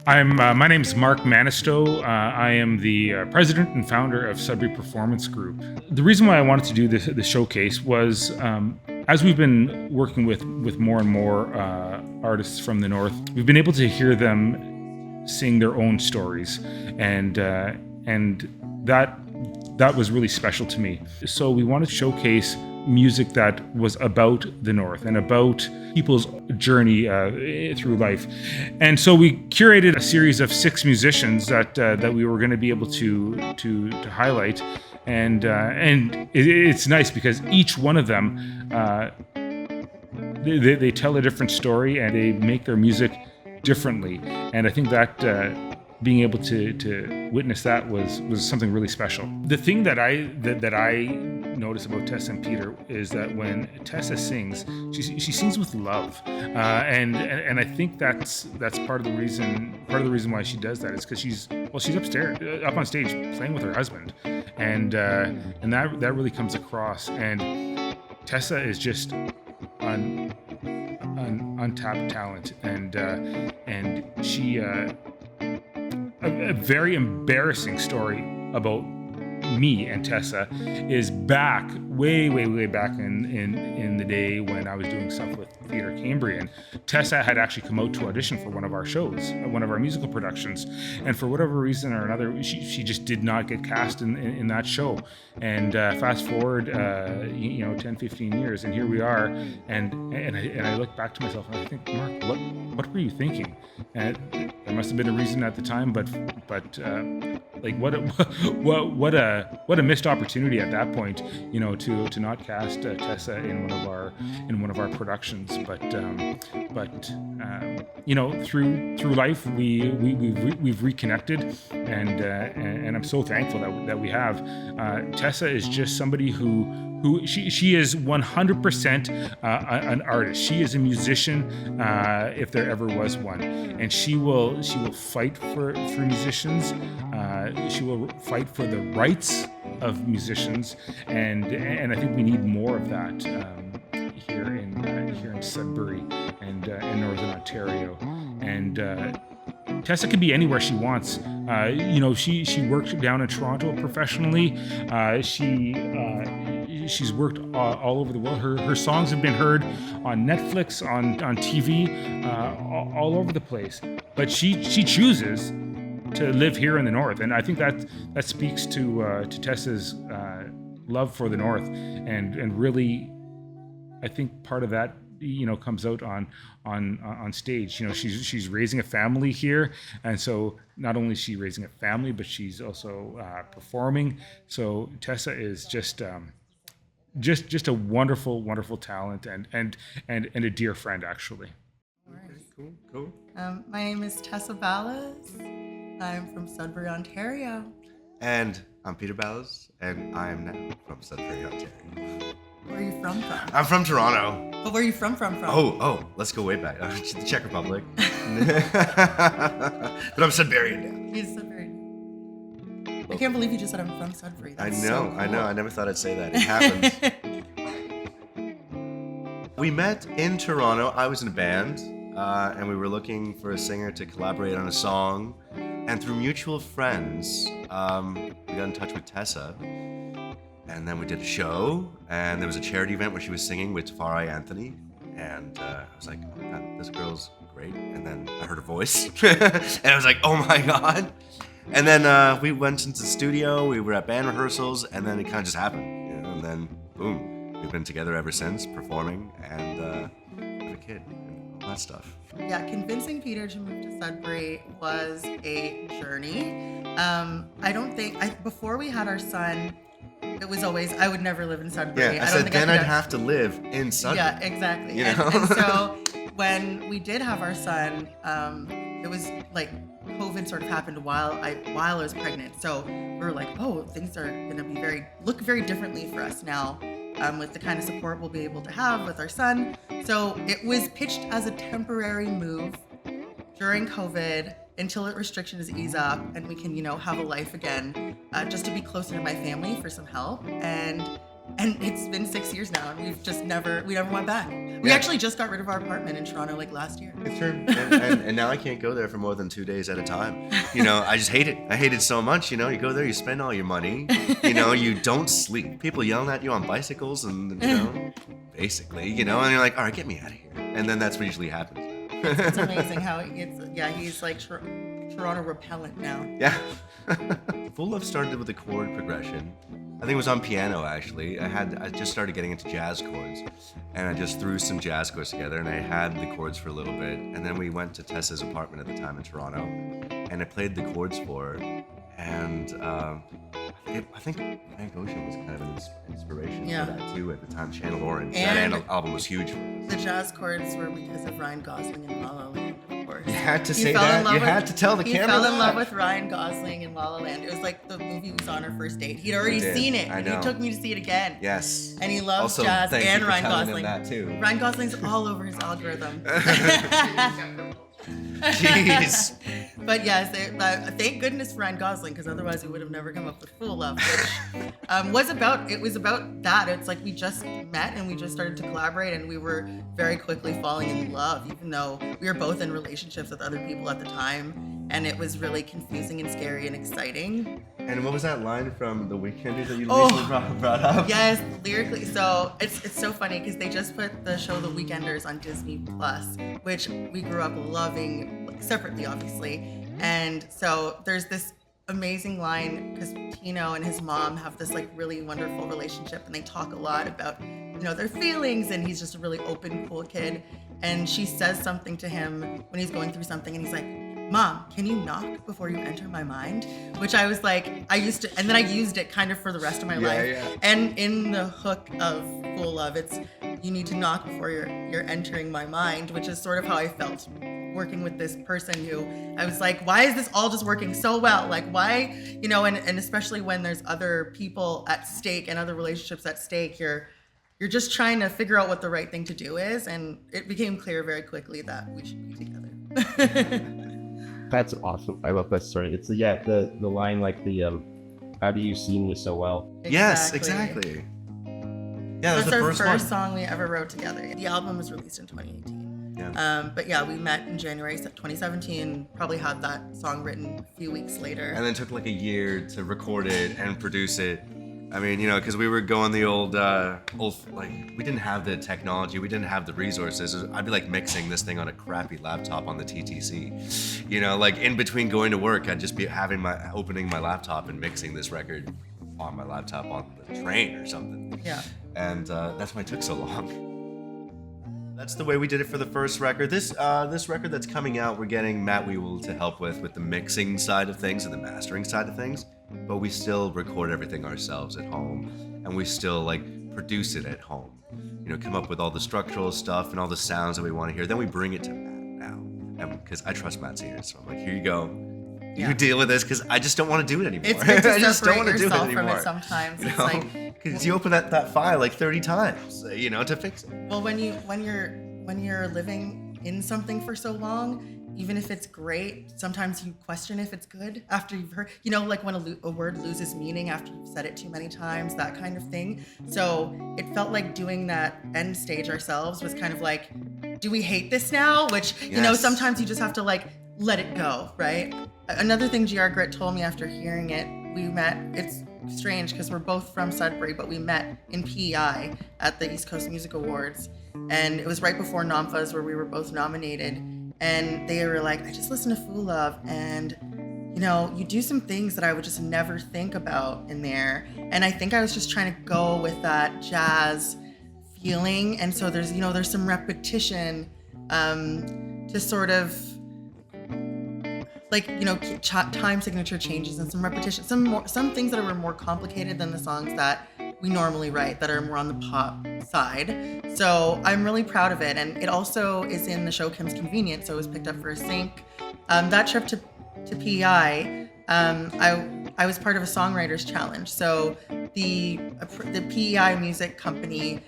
My name's Mark Manistow. I am the president and founder of Sudbury Performance Group. The reason why I wanted to do the showcase was as we've been working with more and more artists from the North, we've been able to hear them sing their own stories, and that was really special to me. So we wanted to showcase music that was about the North and about people's journey through life. And so we curated a series of 6 musicians that we were going to be able to highlight. And it's nice because each one of them, they tell a different story and they make their music differently. And I think that being able to witness that was something really special. The thing that I notice about Tessa and Petr is that when Tessa sings, she sings with love, and I think that's part of the reason why she does that is because she's upstairs, up on stage playing with her husband, and that really comes across. And Tessa is just untapped talent, and she. A very embarrassing story about me and Tessa is back way back in the day when I was doing stuff with Theatre Cambrian. Tessa had actually come out to audition for one of our shows, one of our musical productions, and for whatever reason or another, she just did not get cast in that show. And fast forward 10, 15 years, and here we are, and I look back to myself and I think, Mark, what were you thinking? And there must have been a reason at the time, but like what a missed opportunity at that point, to not cast Tessa in one of our productions. But through life we've reconnected, and I'm so thankful that we have. Tessa is just somebody who she is 100% an artist. She is a musician, if there ever was one, and she will fight for musicians. She will fight for the rights of musicians, and I think we need more of that here in Sudbury and in Northern Ontario. And Tessa can be anywhere she wants. She worked down in Toronto professionally. She's worked all over the world. Her songs have been heard on Netflix, on TV, all over the place. But she chooses to live here in the North, and I think that speaks to Tessa's love for the North, and really, I think part of that comes out on stage. She's raising a family here, and so not only is she raising a family, but she's also performing. So Tessa is just a wonderful talent and a dear friend, actually. Cool. My name is Tessa Ballas. I'm from Sudbury, Ontario. And I'm Peter Ballas, and I am now from Sudbury, Ontario. Where are you from? I'm from Toronto. But where are you from? Oh, let's go way back. The Czech Republic. But I'm Sudburian now. He's Sudbury. I can't believe you just said I'm from Sudbury. That's I know. I never thought I'd say that. It happens. We met in Toronto. I was in a band, and we were looking for a singer to collaborate on a song. And through mutual friends, we got in touch with Tessa. And then we did a show, and there was a charity event where she was singing with Tafari Anthony. And I was like, oh my God, this girl's great. And then I heard her voice, and I was like, oh my God. And then we went into the studio, we were at band rehearsals, and then it kind of just happened. And then, boom, we've been together ever since, performing, and have a kid, and all that stuff. Yeah, convincing Peter to move to Sudbury was a journey. I don't think, before we had our son, it was always, I would never live in Sudbury. Yeah, I said then I'd have to live in Sudbury. Yeah, exactly. And so when we did have our son, it was like COVID sort of happened while I was pregnant. So we were like, oh, things are going to look very differently for us now, with the kind of support we'll be able to have with our son. So it was pitched as a temporary move during COVID until restrictions ease up and we can, have a life again, just to be closer to my family for some help. And And it's been 6 years now, and we never went back. We Yeah. actually just got rid of our apartment in Toronto like last year. It's true. And now I can't go there for more than 2 days at a time. I just hate it. I hate it so much. You go there, you spend all your money. You don't sleep. People yelling at you on bicycles and, basically, and you're like, all right, get me out of here. And then that's what usually happens. It's amazing how he's like Toronto repellent now. Yeah. Full Love started with a chord progression. I think it was on piano, actually. I just started getting into jazz chords, and I just threw some jazz chords together, and I had the chords for a little bit, and then we went to Tessa's apartment at the time in Toronto, and I played the chords for her, and I think Frank Ocean was kind of an inspiration Yeah. for that too at the time. Channel Orange. And that album was huge for us. the jazz chords were because of Ryan Gosling in La La Land, of course. You had to He say fell in that. love You with- had to tell the He camera fell in that. love with Ryan Gosling in La La Land. It was like the movie was on our first date. He'd already did. seen it. I And know. he took me to see it again. Yes. And he loves Also, jazz thank you and for Ryan telling Gosling. him that too. Ryan Gosling's all over his algorithm. Jeez. But yes, thank goodness for Ryan Gosling, because otherwise we would have never come up with Fool Love, which was about that. It's like we just met and we just started to collaborate, and we were very quickly falling in love, even though we were both in relationships with other people at the time, and it was really confusing and scary and exciting. And what was that line from The Weeknders that you Oh. recently brought up? Yes, lyrically. So it's so funny because they just put the show The Weekenders on Disney Plus, which we grew up loving, like, separately, obviously. And so there's this amazing line because Tino and his mom have this like really wonderful relationship, and they talk a lot about their feelings, and he's just a really open, cool kid. And she says something to him when he's going through something, and he's like, "Mom, can you knock before you enter my mind?" Which I was like, I used to, and then I used it kind of for the rest of my life. Yeah. And in the hook of Fool Love, it's you need to knock before you're entering my mind, which is sort of how I felt working with this person who I was like, why is this all just working so well? Like, why, and especially when there's other people at stake and other relationships at stake, you're just trying to figure out what the right thing to do is. And it became clear very quickly that we should be together. That's awesome. I love that story. It's the line like how do you see me so well? Yes, exactly. Yeah, that was That's the our first first one. song we ever wrote together. The album was released in 2018. Yeah. But yeah, we met in January 2017, probably had that song written a few weeks later. And then took like a year to record it and produce it. I mean, because we were going the old, we didn't have the technology, we didn't have the resources. I'd be like mixing this thing on a crappy laptop on the TTC. Like in between going to work, I'd just be opening my laptop and mixing this record on my laptop on the train or something. Yeah. And that's why it took so long. That's the way we did it for the first record. This record that's coming out, we're getting Matt Weewell to help with the mixing side of things and the mastering side of things. But we still record everything ourselves at home, and we still produce it at home. Come up with all the structural stuff and all the sounds that we want to hear. Then we bring it to Matt now, because I trust Matt's ears. So I'm like, here you go. You deal with this, because I just don't want to do it anymore. It's good to I just don't separate want to do it yourself from anymore. it sometimes. It's like, because you open that file like 30 times, to fix it. well, when you're living in something for so long, even if it's great, sometimes you question if it's good after you've heard, like when a word loses meaning after you've said it too many times, that kind of thing. So it felt like doing that end stage ourselves was kind of like, do we hate this now? Which, sometimes you just have to let it go, right? Another thing GR Grit told me after hearing it, we met, it's strange because we're both from Sudbury, but we met in PEI at the East Coast Music Awards. And it was right before NOMFAs where we were both nominated. And they were like, I just listened to Fool Love, and you do some things that I would just never think about in there. And I think I was just trying to go with that jazz feeling. And so there's some repetition to sort of time signature changes and some repetition, some things that were more complicated than the songs that we normally write that are more on the pop side. So I'm really proud of it. And it also is in the show Kim's Convenience, so it was picked up for a sync. That trip to PEI, I was part of a songwriters challenge. So the PEI music company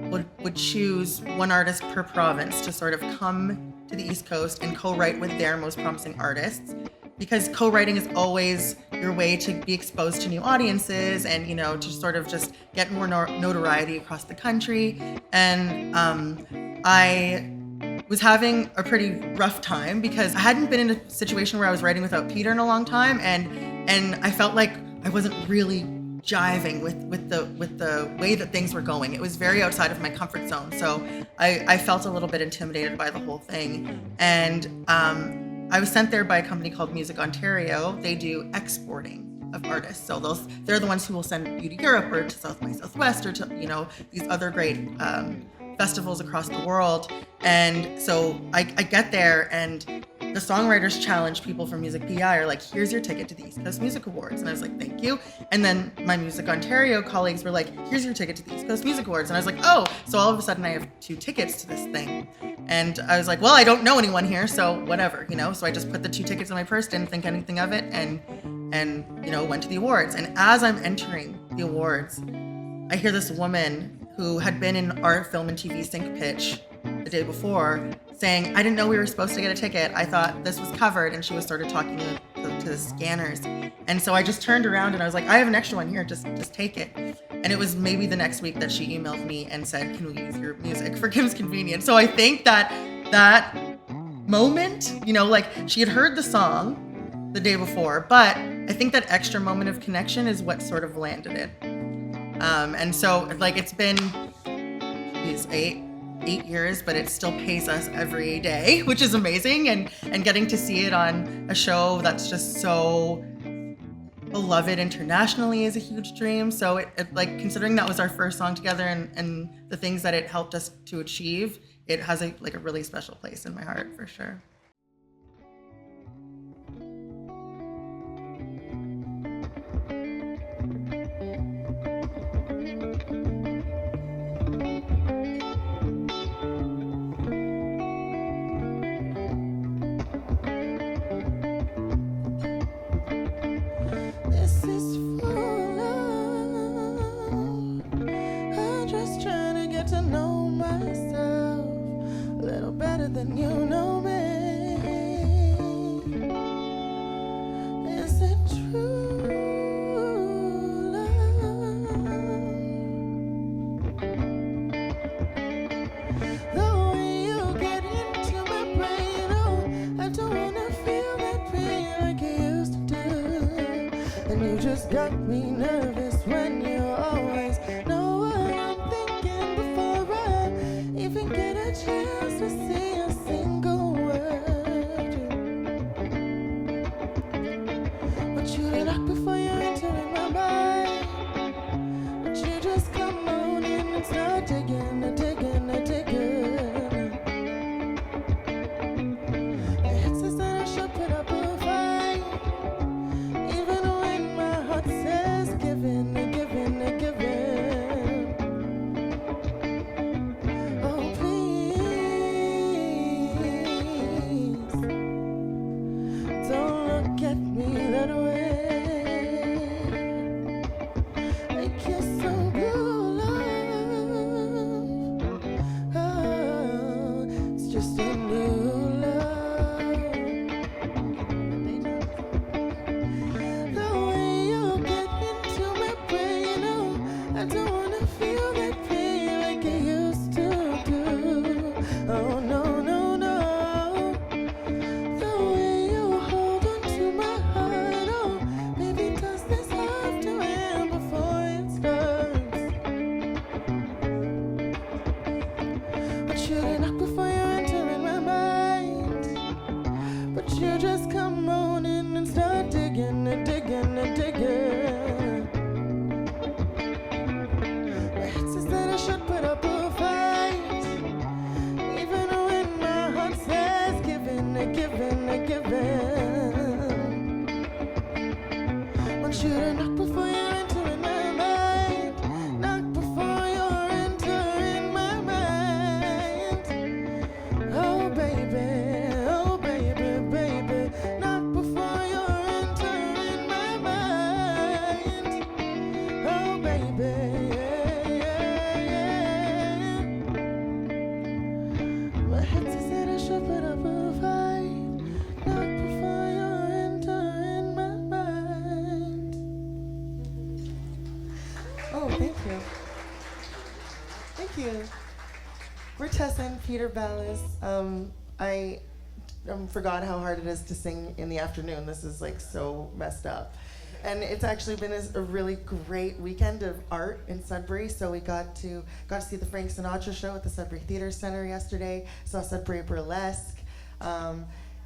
would choose one artist per province to sort of come to the East Coast and co-write with their most promising artists. Because co-writing is always, you're your way to be exposed to new audiences and, to sort of just get more notoriety across the country. And I was having a pretty rough time because I hadn't been in a situation where I was writing without Peter in a long time, and I felt like I wasn't really jiving with the way that things were going. It was very outside of my comfort zone, so I felt a little bit intimidated by the whole thing. And I was sent there by a company called Music Ontario. They do exporting of artists, so they're the ones who will send you to Europe or to South by Southwest or to these other great festivals across the world. And so I get there, and the Songwriters Challenge people from Music PI are like, here's your ticket to the East Coast Music Awards. And I was like, thank you. And then my Music Ontario colleagues were like, here's your ticket to the East Coast Music Awards. And I was like, oh, so all of a sudden I have 2 tickets to this thing. And I was like, well, I don't know anyone here, so whatever, So I just put the 2 tickets in my purse, didn't think anything of it, and went to the awards. And as I'm entering the awards, I hear this woman who had been in our film and TV sync pitch the day before saying, I didn't know we were supposed to get a ticket. I thought this was covered. And she was sort of talking to the scanners. And so I just turned around and I was like, I have an extra one here, just take it. And it was maybe the next week that she emailed me and said, can we use your music for Kim's convenience? So I think that moment, she had heard the song the day before, but I think that extra moment of connection is what sort of landed it. And so it's been 8 years, but it still pays us every day, which is amazing. And getting to see it on a show that's just so beloved internationally is a huge dream. So it considering that was our first song together and the things that it helped us to achieve, it has a really special place in my heart for sure. Than you know me. Is it true love? The way you get into my brain, oh, I don't wanna feel that pain like you used to do. And you just got me nervous when you always know what I'm thinking before I even get a chance to see. Before you enter in my mind, but you just come on in and start digging. It says that I should put up a fight, even when my heart says giving. Oh please, don't look at me that way. You just come on in and start digging. It says that I should put up a fight, even when my heart says giving. Want you to knock before you enter in my mind. Knock before you're entering my mind. Oh baby. Thank you. We're Tessa and Petr Ballas. I forgot how hard it is to sing in the afternoon. This is like so messed up. And it's actually been a really great weekend of art in Sudbury. So we got to see the Frank Sinatra show at the Sudbury Theatre Center yesterday. Saw Sudbury Burlesque.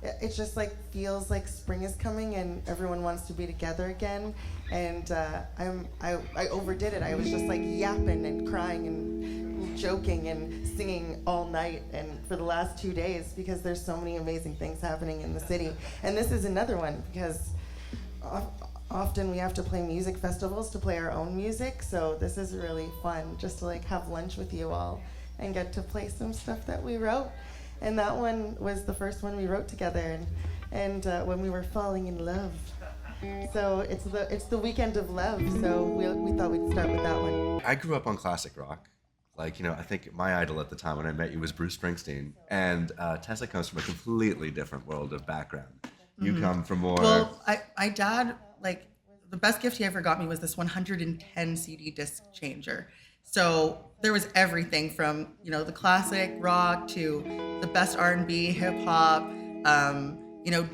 It just like feels like spring is coming and everyone wants to be together again. And I overdid it. I was just like yapping and crying and joking and singing all night and for the last 2 days because there's so many amazing things happening in the city. And this is another one because often we have to play music festivals to play our own music. So this is really fun just to like have lunch with you all and get to play some stuff that we wrote. And that one was the first one we wrote together, and when we were falling in love. So it's the weekend of love. So we thought we'd start with that one. I grew up on classic rock. Like, I think my idol at the time when I met you was Bruce Springsteen. And Tessa comes from a completely different world of background. You come from more... Well, my dad, like, the best gift he ever got me was this 110 CD disc changer. So there was everything from, the classic rock to the best R&B, hip hop,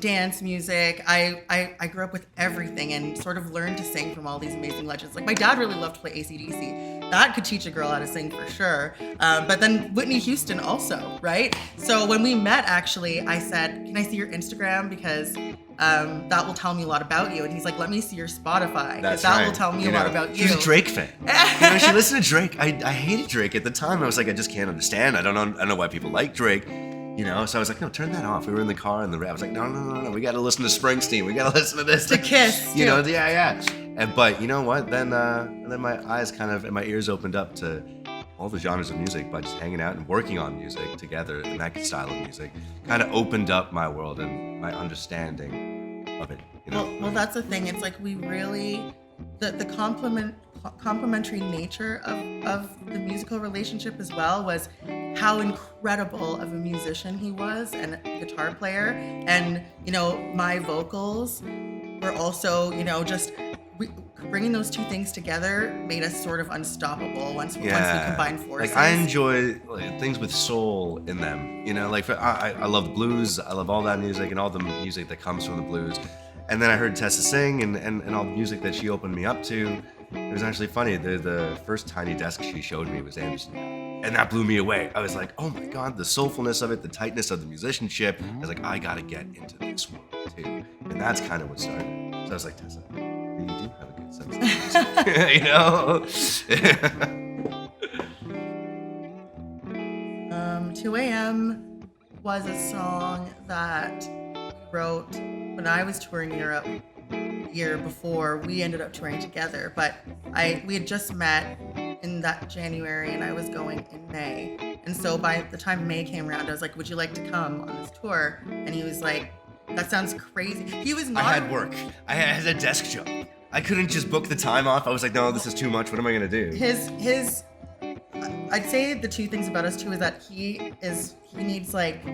dance music. I grew up with everything and sort of learned to sing from all these amazing legends. Like my dad really loved to play AC/DC. That could teach a girl how to sing for sure. But then Whitney Houston also, right? So when we met, actually, I said, can I see your Instagram? Because that will tell me a lot about you. And he's like, let me see your Spotify. That's that right. will tell me a lot about you. She was a Drake fan. She listened to Drake. I hated Drake at the time. I was like, I just can't understand. I don't know why people like Drake. So I was like, no, turn that off. We were in the car and I was like, no. We got to listen to Springsteen. We got to listen to this. To Kiss. Yeah. But you know what? Then my eyes and my ears opened up to all the genres of music by just hanging out and working on music together, and that style of music kind of opened up my world and my understanding of it. Well, that's the thing. It's like we really, the complementary nature of the musical relationship as well was how incredible of a musician he was and a guitar player. And, my vocals were also, bringing those two things together made us sort of unstoppable once we combined forces. Like I enjoy things with soul in them, I love blues. I love all that music and all the music that comes from the blues. And then I heard Tessa sing and all the music that she opened me up to. It was actually funny. The first tiny desk she showed me was Anderson. And that blew me away. I was like, oh my God, the soulfulness of it, the tightness of the musicianship. I was like, I gotta get into this world too. And that's kind of what started. So I was like, Tessa, you do have a good sense of music. 2 a.m. was a song that we wrote when I was touring Europe the year before. We ended up touring together, but we had just met in that January and I was going in May. And so by the time May came around, I was like, would you like to come on this tour? And he was like, that sounds crazy. He was not... I had work. I had a desk job. I couldn't just book the time off. I was like, no, this is too much. What am I gonna do? I'd say the two things about us too is that he needs like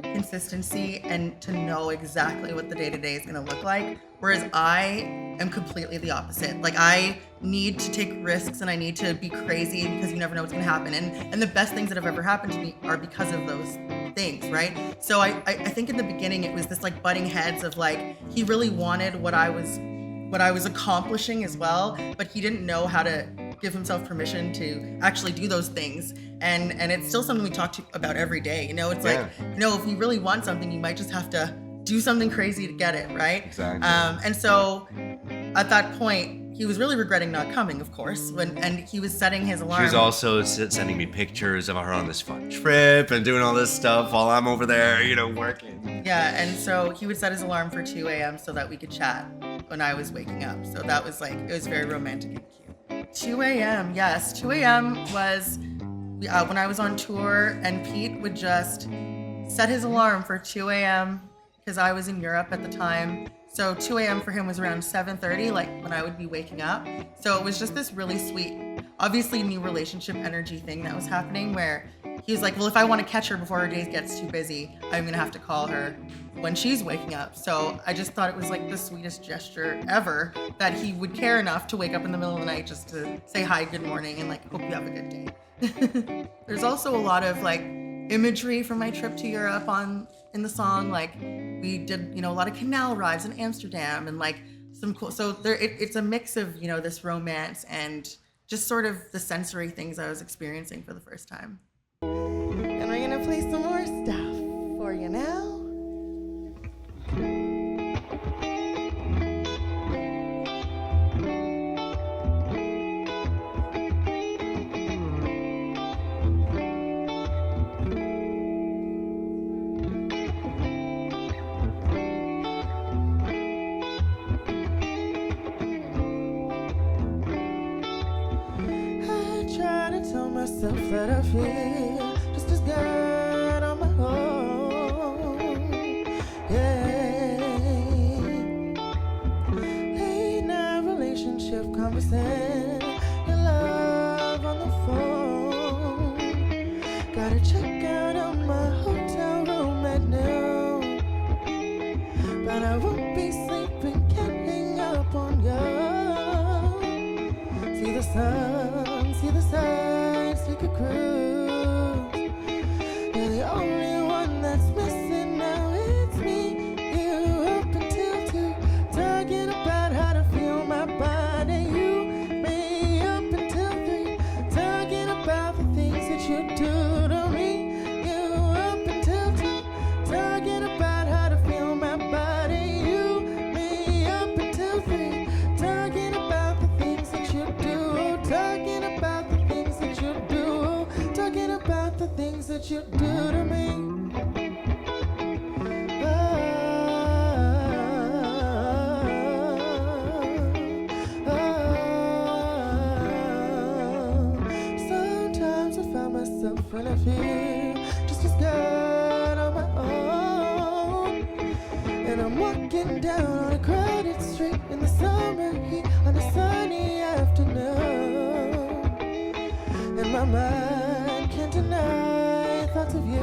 consistency and to know exactly what the day-to-day is gonna look like. Whereas I am completely the opposite. Like I need to take risks and I need to be crazy because you never know what's gonna happen. And the best things that have ever happened to me are because of those things, right? So I think in the beginning it was this like butting heads of like he really wanted what I was accomplishing as well, but he didn't know how to give himself permission to actually do those things. And it's still something we talk about every day. It's like, if you really want something, you might just have to do something crazy to get it, right? Exactly. And so at that point, he was really regretting not coming, of course, and he was setting his alarm. She was also sending me pictures of her on this fun trip and doing all this stuff while I'm over there, working. Yeah, and so he would set his alarm for 2 a.m. so that we could chat when I was waking up. So that was like, it was very romantic and cute. 2 a.m., yes. 2 a.m. was when I was on tour, and Pete would just set his alarm for 2 a.m. because I was in Europe at the time. So 2 a.m. for him was around 7:30, like when I would be waking up. So it was just this really sweet, obviously new relationship energy thing that was happening where he was like, well, if I want to catch her before her day gets too busy, I'm going to have to call her when she's waking up. So I just thought it was like the sweetest gesture ever that he would care enough to wake up in the middle of the night just to say hi, good morning, and like, hope you have a good day. There's also a lot of like imagery from my trip to Europe in the song. Like we did, a lot of canal rides in Amsterdam and like some cool. So it's a mix of this romance and just sort of the sensory things I was experiencing for the first time. And we're gonna play some more stuff for you now. Myself that I feel just as good on my own. Yeah. Late night relationship conversation, your love on the phone. Gotta check out of my hotel room at noon, but I won't be sleeping, can't hang up on you. See the sun, see the sun. Take a cruise. You're the only one that's missing now. It's me, you up until 2, talking about how to feel my body. You, me up until 3, talking about the things that you do to me. You up until 2, talking about how to feel my body. You, me up until 3, talking about the things that you do, talking about the things that you do. Talking about the things that you do to me. Sometimes I find myself in a fear just as good on my own. And I'm walking down on a crowded street in the summer heat on a sunny afternoon. And my mind can't deny thoughts of you.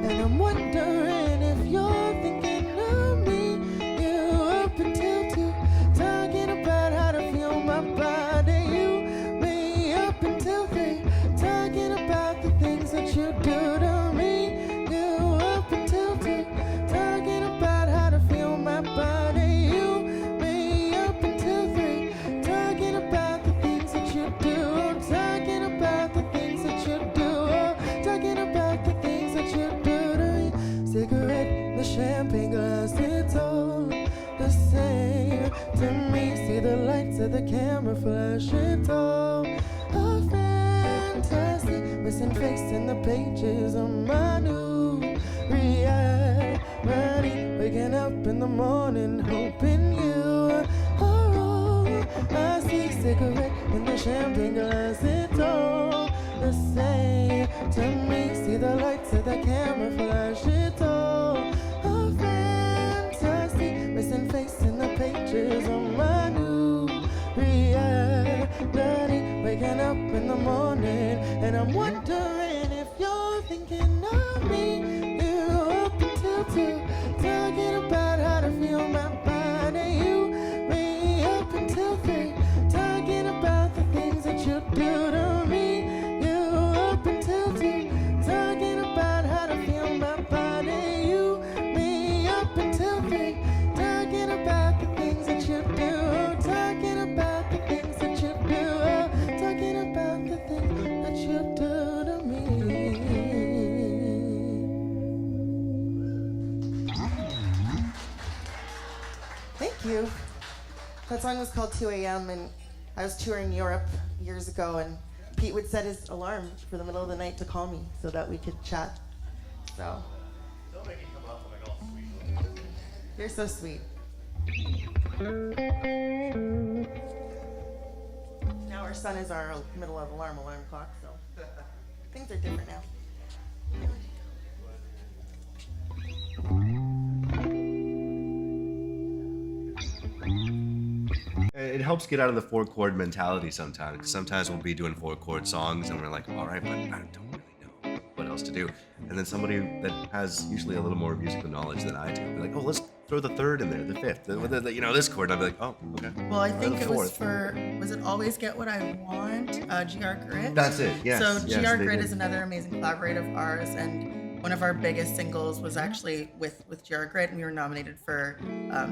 And I'm wondering if you're thinking of me. You up until 2, talking about how to feel my body. You, me up until 3, talking about the things that you do to me. You up until 2, talking about how to feel my body. You, me up until 3, talking about the things that you do, talking about the things that you do, talking about the things that you do to me. Cigarette, the champagne glass, it's all the same to me. See the lights of the camera flash, it's all a fantasy. Missing face in the pages of my new reality. Waking up in the morning, hoping you are all I see. Cigarette in the champagne glass, it's all the same to me. See the lights of the camera flash, it's all a fantasy. Missing face in the pages of my new reality. Waking up in the morning and I'm wondering if you're thinking of me. You up until 2, talking about how to feel my body. You, me up until 3, talking about the things that you do to me. You up until 2, talking about how to feel my body. You, me up until 3, talking about the things that you do, talking about the things that you do, talking about the things that you do to me. Thank you. That song was called 2 a.m. and I was touring Europe years ago, and Pete would set his alarm for the middle of the night to call me so that we could chat. So. Don't make it come up like all sweet. You're so sweet. Now our son is our middle of alarm clock, so things are different now. It helps get out of the 4-chord mentality sometimes. Sometimes we'll be doing 4-chord songs and we're like, all right, but I don't really know what else to do. And then somebody that has usually a little more musical knowledge than I do will be like, oh, let's throw the third in there, the fifth, this chord. And I'd be like, oh, okay. Well, I Or think the it was fourth. was it Always Get What I Want, GR Grit? That's it. Yes. So yes, GR they Grit did. is another amazing collaborator of ours, and one of our biggest singles was actually with GR Grit, and we were nominated for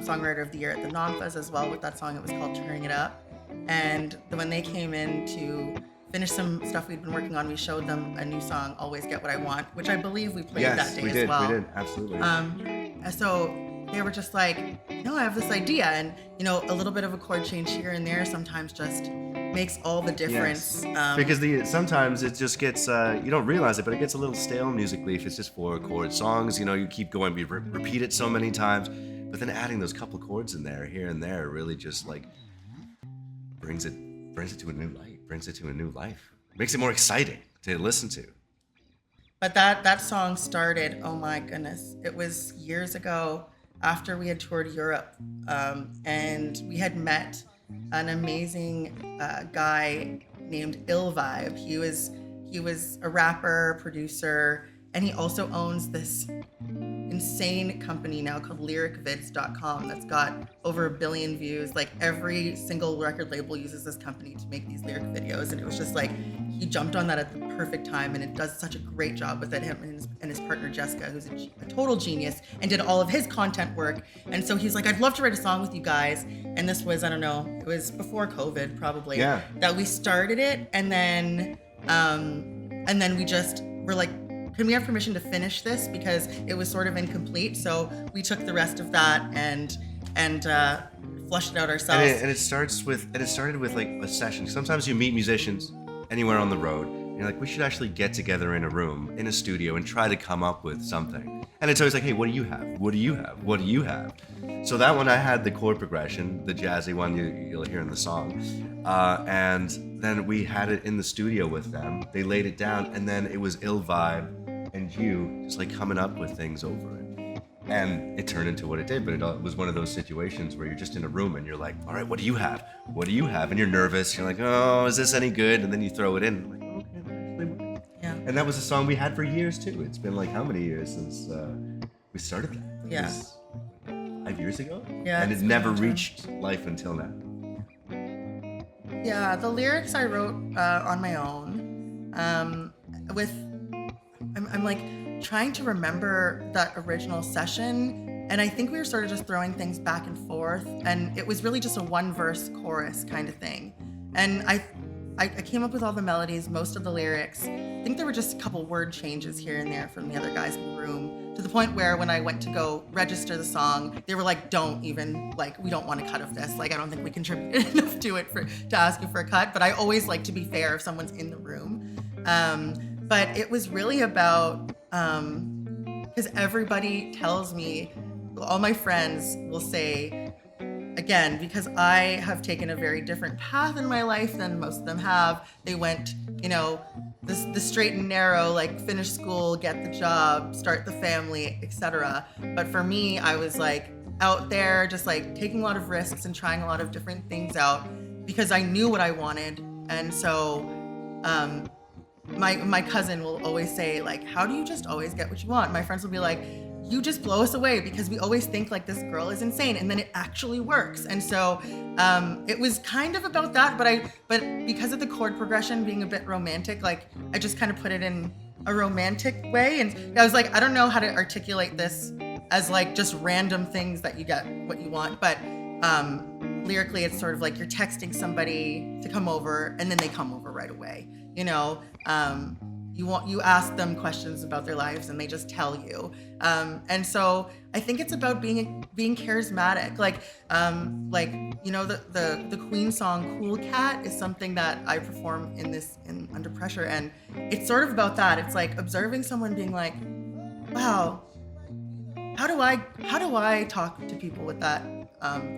Songwriter of the Year at the NOMFAs as well with that song. It was called Turning It Up. And when they came in to finish some stuff we'd been working on, we showed them a new song, Always Get What I Want, which I believe we played that day we as did. well. We did. Absolutely. So they were just like, no, I have this idea. And, a little bit of a chord change here and there sometimes just makes all the difference. Yes. Because sometimes it just gets, you don't realize it, but it gets a little stale musically if it's just 4 chord songs. You keep going, we repeat it so many times. But then adding those couple chords in there, here and there, really just like brings it to a new light, brings it to a new life. Makes it more exciting to listen to. But that song started, oh my goodness, it was years ago after we had toured Europe, and we had met an amazing guy named Ill Vibe. He was a rapper, producer, and he also owns this insane company now called lyricvids.com that's got over 1 billion views. Like every single record label uses this company to make these lyric videos, and it was just like he jumped on that at the perfect time, and it does such a great job with it. Him and his partner Jessica, who's a total genius, and did all of his content work. And so he's like, I'd love to write a song with you guys. And this was, I don't know, it was before COVID probably, that we started it, and then we just were like, can we have permission to finish this, because it was sort of incomplete. So we took the rest of that and flushed it out ourselves. And it started with like a session. Sometimes you meet musicians anywhere on the road. You're like, we should actually get together in a room, in a studio, and try to come up with something. And it's always like, hey, what do you have? What do you have? What do you have? So that one, I had the chord progression, the jazzy one you'll hear in the song. And then we had it in the studio with them. They laid it down, and then it was Ill Vibe and you just like coming up with things over it. And it turned into what it did, but it was one of those situations where you're just in a room and you're like, all right, what do you have? What do you have? And you're nervous. You're like, oh, is this any good? And then you throw it in. I'm like, okay, that actually works. Yeah. And that was a song we had for years too. It's been like how many years since we started that? Yeah. It was 5 years ago? Yeah. And it's it never been a reached life until now. Yeah, the lyrics I wrote on my own. I'm like trying to remember that original session, and I think we were sort of just throwing things back and forth, and it was really just a 1-verse chorus kind of thing. And I came up with all the melodies, most of the lyrics. I think there were just a couple word changes here and there from the other guys in the room, to the point where when I went to go register the song, they were like, don't even, like, we don't want a cut of this. Like, I don't think we contributed enough to it to ask you for a cut. But I always like to be fair if someone's in the room. But it was really about, because everybody tells me, all my friends will say, again, because I have taken a very different path in my life than most of them have. They went, the straight and narrow, like finish school, get the job, start the family, etc. But for me, I was like out there just like taking a lot of risks and trying a lot of different things out because I knew what I wanted. And so my cousin will always say, like, how do you just always get what you want? My friends will be like, you just blow us away, because we always think like this girl is insane, and then it actually works. And so it was kind of about that, but because of the chord progression being a bit romantic, like I just kind of put it in a romantic way. And I was like, I don't know how to articulate this as like just random things that you get what you want, but lyrically it's sort of like you're texting somebody to come over and then they come over right away. You ask them questions about their lives and they just tell you. And so I think it's about being charismatic. The Queen song Cool Cat is something that I perform in Under Pressure, and it's sort of about that. It's like observing someone being like, wow, how do I talk to people with that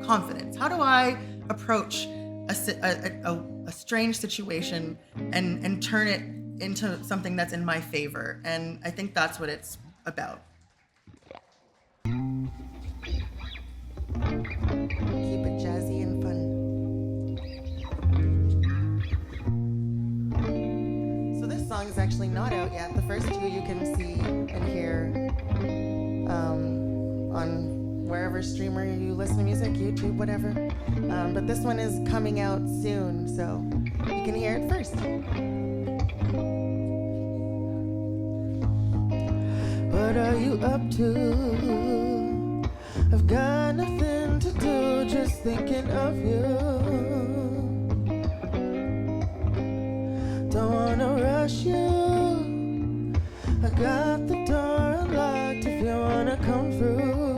confidence? How do I approach a strange situation and turn it into something that's in my favor? And I think that's what it's about. Keep it jazzy and fun. So this song is actually not out yet. The first two you can see and hear on wherever streamer you listen to music, YouTube, whatever. But this one is coming out soon, so you can hear it first. What are you up to? I've got nothing to do, just thinking of you. Don't wanna rush you. I got the door unlocked if you wanna come through.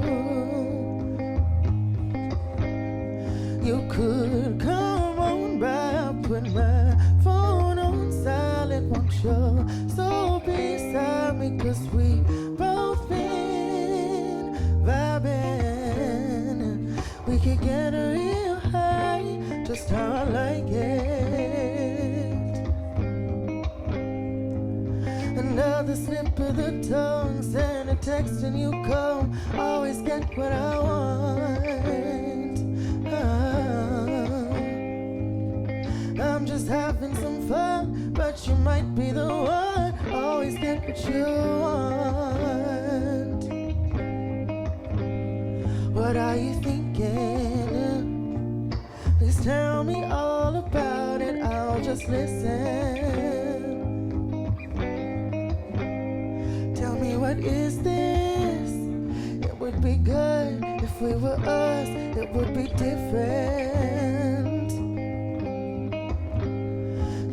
You could come on by, I'll put my phone on silent, won't you? So beside me, 'cause we both been vibing. We could get real high, just how I like it. Another slip of the tongue, send a text and you come. Always get what I want. I'm just having some fun, but you might be the one. Always get what you want. What are you thinking? Please tell me all about it, I'll just listen. Tell me, what is this? It would be good if we were us, it would be different.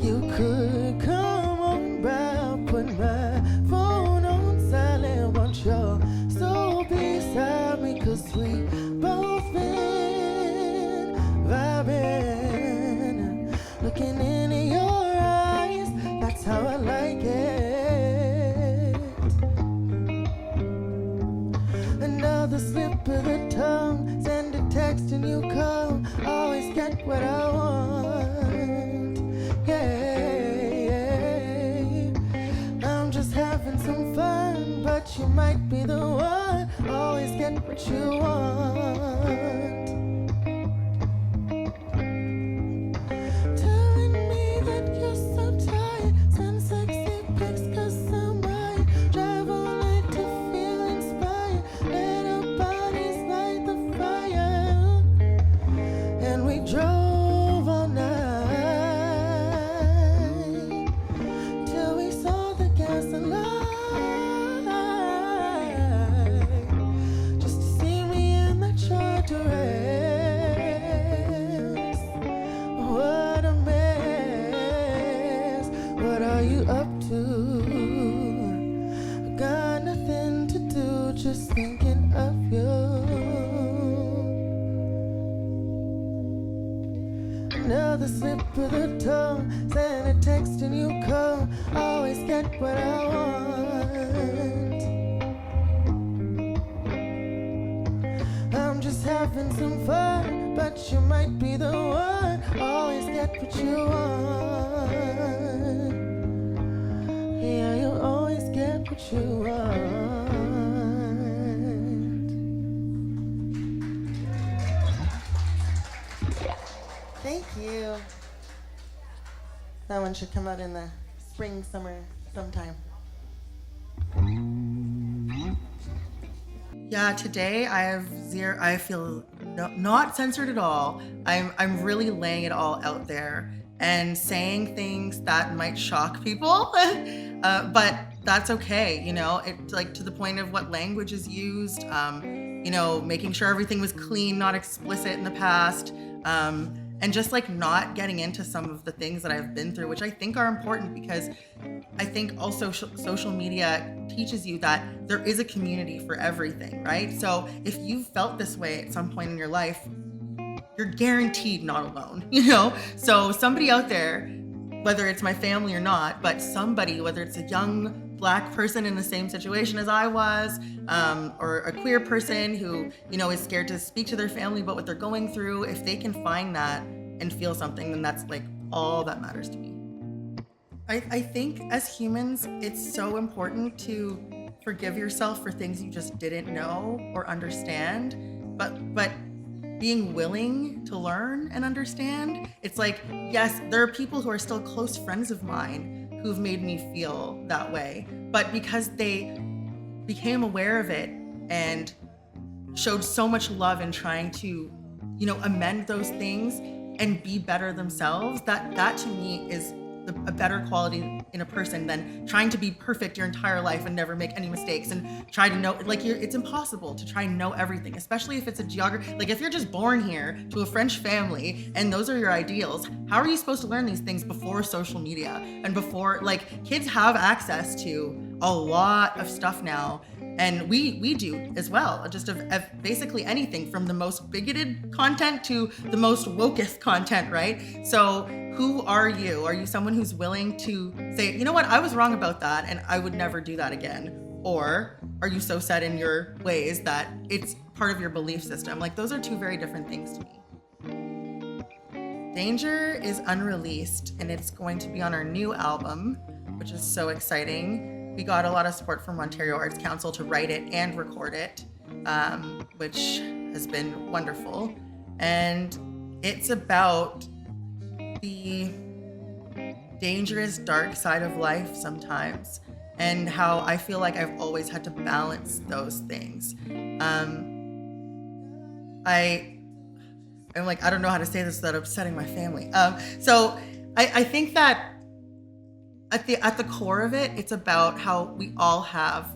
You could come on by, I'll put my phone on silent, won't you? So beside me, 'cause we both been vibing. Looking into your eyes, that's how I like it. Another slip of the tongue, send a text and you come. Always get what I want. Yeah, I'm just having some fun, but you might be the one. Always get what you want. Telling me that you're so tired, send sexy pics 'cause I might drive all night to feel inspired. Let our bodies light the fire. And we drove all night till we saw the gas and light, just to see me in that Charteris. What a mess. What are you up to? I got nothing to do, just thinking of you. Another slip of the tongue, send a text and you come. Always get what I want. I'm just having some fun, but you might be the one. Always get what you want. Yeah, you always get what you want. Thank you. That one should come out in the spring, summer, sometime. Yeah, today I feel not censored at all. I'm really laying it all out there and saying things that might shock people, but that's okay. You know, it like to the point of what language is used. You know, making sure everything was clean, not explicit in the past. And just like not getting into some of the things that I've been through, which I think are important because I think also social media teaches you that there is a community for everything, right? So if you've felt this way at some point in your life, you're guaranteed not alone, you know? So somebody out there, whether it's my family or not, but somebody, whether it's a young Black person in the same situation as I was, or a queer person who, you know, is scared to speak to their family about what they're going through, if they can find that and feel something, then that's like all that matters to me. I think as humans, it's so important to forgive yourself for things you just didn't know or understand, but being willing to learn and understand. It's like, yes, there are people who are still close friends of mine who've made me feel that way, but because they became aware of it and showed so much love in trying to, amend those things and be better themselves, that to me is a better quality in a person than trying to be perfect your entire life and never make any mistakes and try to know, it's impossible to try and know everything, especially if it's a geography. Like if you're just born here to a French family and those are your ideals, how are you supposed to learn these things before social media and before, kids have access to a lot of stuff now, and we do as well, just of basically anything from the most bigoted content to the most wokest content, right? So who are you? Are you someone who's willing to say, you know what, I was wrong about that and I would never do that again? Or are you so set in your ways that it's part of your belief system? Those are two very different things to me. Danger is unreleased and it's going to be on our new album, which is so exciting. We got a lot of support from Ontario Arts Council to write it and record it, which has been wonderful. And it's about the dangerous, dark side of life sometimes, and how I feel like I've always had to balance those things. I don't know how to say this without upsetting my family. So I think that at the core of it, it's about how we all have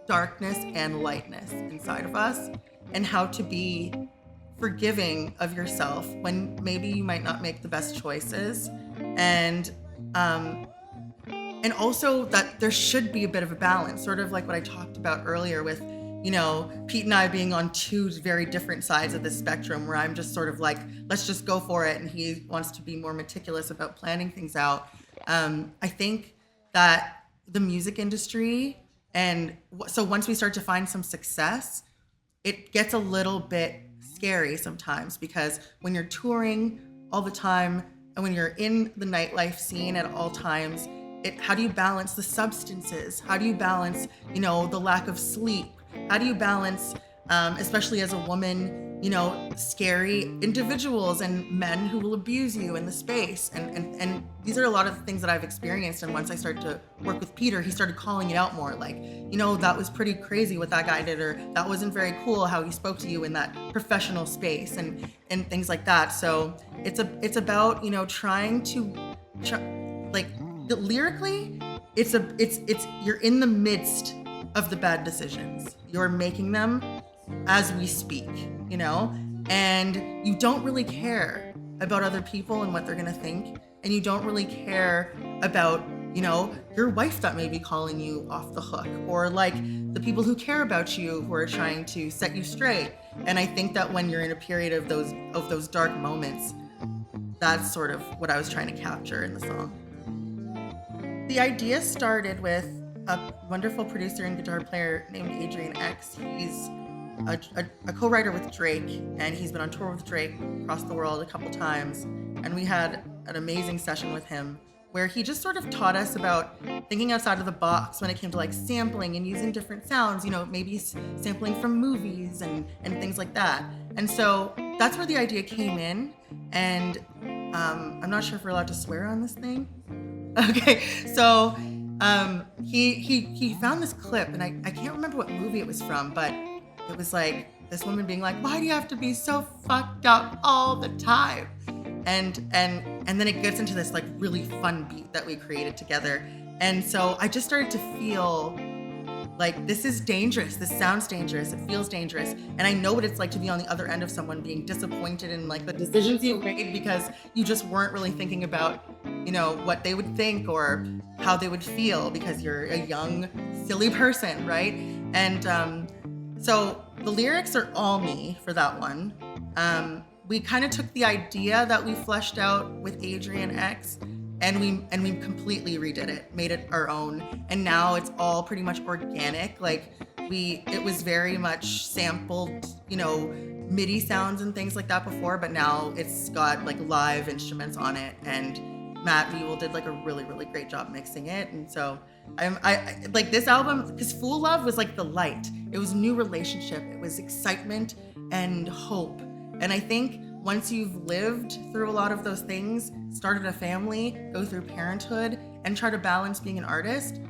darkness and lightness inside of us, and how to be forgiving of yourself when maybe you might not make the best choices, and also that there should be a bit of a balance, sort of like what I talked about earlier with, Pete and I being on two very different sides of the spectrum, where I'm just sort of like, let's just go for it, and he wants to be more meticulous about planning things out. I think that the music industry, and so once we start to find some success, it gets a little bit scary sometimes, because when you're touring all the time and when you're in the nightlife scene at all times, how do you balance the substances? How do you balance, the lack of sleep? How do you balance, especially as a woman, scary individuals and men who will abuse you in the space? And these are a lot of the things that I've experienced. And once I started to work with Peter, he started calling it out more, like, that was pretty crazy what that guy did, or that wasn't very cool how he spoke to you in that professional space, and things like that. So it's about, trying to, lyrically, it's you're in the midst of the bad decisions. You're making them as we speak, and you don't really care about other people and what they're gonna think, and you don't really care about, your wife that may be calling you off the hook, or the people who care about you who are trying to set you straight. And I think that when you're in a period of those dark moments, that's sort of what I was trying to capture in the song. The idea started with a wonderful producer and guitar player named Adrian X. He's a co-writer with Drake, and he's been on tour with Drake across the world a couple times. And we had an amazing session with him where he just sort of taught us about thinking outside of the box when it came to sampling and using different sounds, maybe sampling from movies and things like that. And so that's where the idea came in. And I'm not sure if we're allowed to swear on this thing. Okay, so he found this clip, and I can't remember what movie it was from, but it was this woman being like, why do you have to be so fucked up all the time? And then it gets into this really fun beat that we created together. And so I just started to feel like, this is dangerous. This sounds dangerous. It feels dangerous. And I know what it's like to be on the other end of someone being disappointed in the decisions you made, because you just weren't really thinking about, what they would think or how they would feel, because you're a young, silly person, right? And so the lyrics are all me for that one. We kind of took the idea that we fleshed out with Adrian X, and we completely redid it, made it our own, and now it's all pretty much organic. It was very much sampled, MIDI sounds and things like that before, but now it's got live instruments on it, and Matt Buell did a really, really great job mixing it. And so I this album, because Fool Love was the light. It was a new relationship. It was excitement and hope. And I think once you've lived through a lot of those things, started a family, go through parenthood, and try to balance being an artist,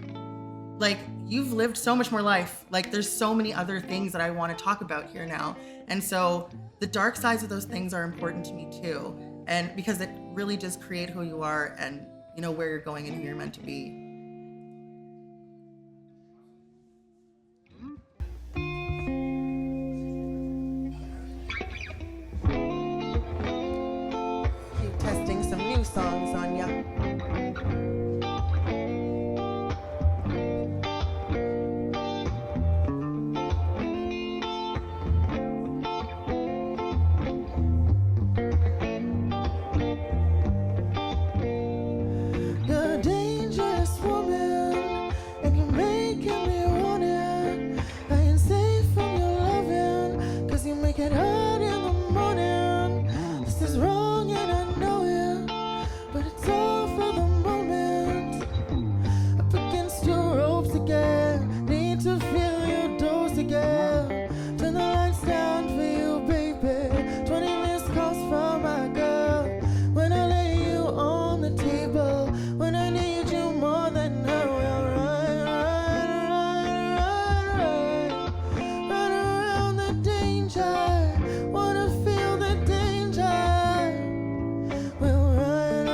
like you've lived so much more life. Like there's so many other things that I want to talk about here now. And so the dark sides of those things are important to me too. And because it really does create who you are and, you know, where you're going and who you're meant to be. Keep testing some new songs on ya. You're a dangerous woman, and you're making me want it. I ain't safe from your loving, 'cause you make it hurt in the morning. This is wrong and I know it, but it's all for the moment. Up against your ropes again, need to feel your dose again. Turn the lights down for you, baby. 20 missed calls from my girl. When I lay you on the table, when I need you more than I will, run around the danger. Wanna feel the danger. We'll run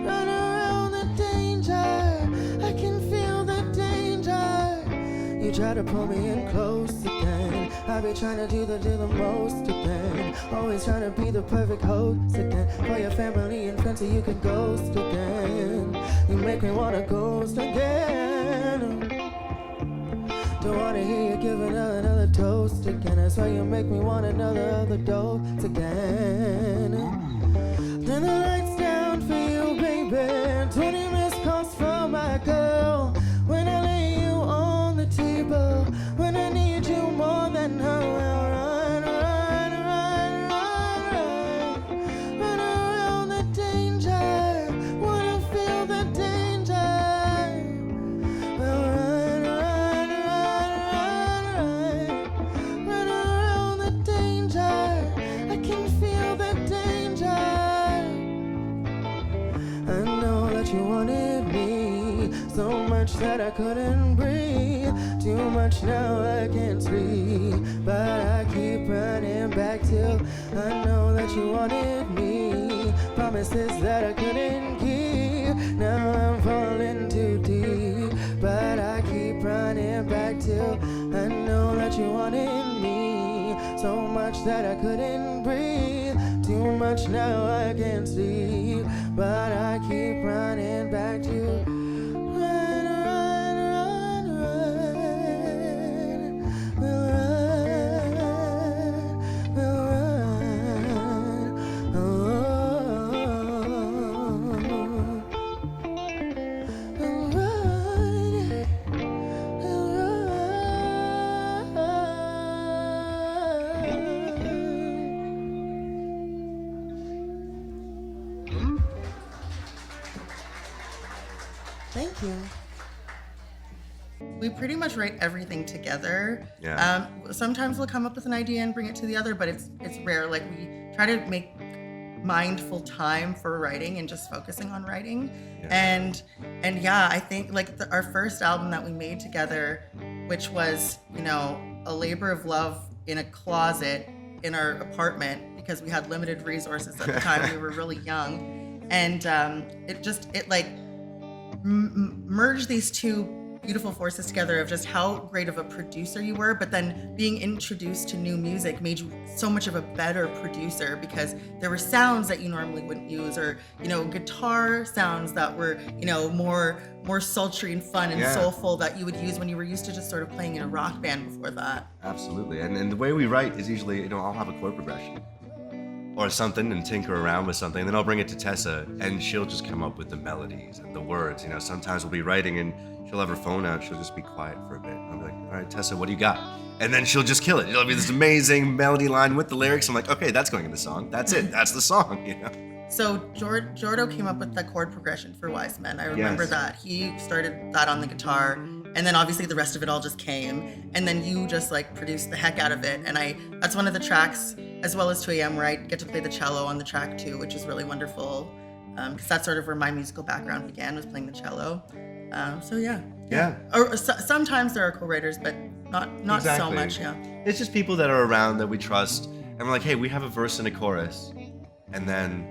around the danger. I can feel the danger. You try to pull me in close again. I be trying to do the most again. Always trying to be the perfect host again. For your family and friends so you can ghost again. You make me wanna ghost again. Don't wanna hear you give another toast again. That's why you make me want another dose again. Turn the lights down for you, baby. 20 missed calls from my girl. When I lay you on the table, when I need you more than I will, run around the danger. Wanna feel the danger. We'll run around the danger. I can feel the danger. I know that you wanted me so much that I couldn't breathe. Too much now I can't sleep, but I keep running back to. I know that you wanted me, promises that I couldn't keep. Now I'm falling too deep, but I keep running back to. I know that you wanted me so much that I couldn't breathe. Too much now I can't sleep, but I keep running back to. Run, we'll run, oh, we'll run. Thank you. We pretty much write everything together. Yeah. Sometimes we'll come up with an idea and bring it to the other, but it's rare. Like we try to make mindful time for writing and just focusing on writing. Yeah. And yeah, I think like our first album that we made together, which was, you know, a labor of love in a closet in our apartment because we had limited resources at the time. We were really young, and it merged these two beautiful forces together of just how great of a producer you were, but then being introduced to new music made you so much of a better producer because there were sounds that you normally wouldn't use, or, you know, guitar sounds that were, you know, more sultry and fun and soulful that you would use when you were used to just sort of playing in a rock band before that. Absolutely. And the way we write is usually, you know, I'll have a chord progression or something and tinker around with something. And then I'll bring it to Tessa and she'll just come up with the melodies and the words. You know, sometimes we'll be writing and she'll have her phone out. She'll just be quiet for a bit. And I'll be like, all right, Tessa, what do you got? And then she'll just kill it. It'll be this amazing melody line with the lyrics. I'm like, okay, that's going in the song. That's it. That's the song, you know? So Jordo came up with the chord progression for Wise Men. I remember that. He started that on the guitar, and then obviously the rest of it all just came. And then you just like produced the heck out of it. And that's one of the tracks, as well as 2 AM, where I get to play the cello on the track too, which is really wonderful. because that's sort of where my musical background began, was playing the cello. So yeah. Yeah. Or sometimes there are co-writers, but not so Exactly. much. Yeah. It's just people that are around that we trust, and we're like, hey, we have a verse and a chorus, and then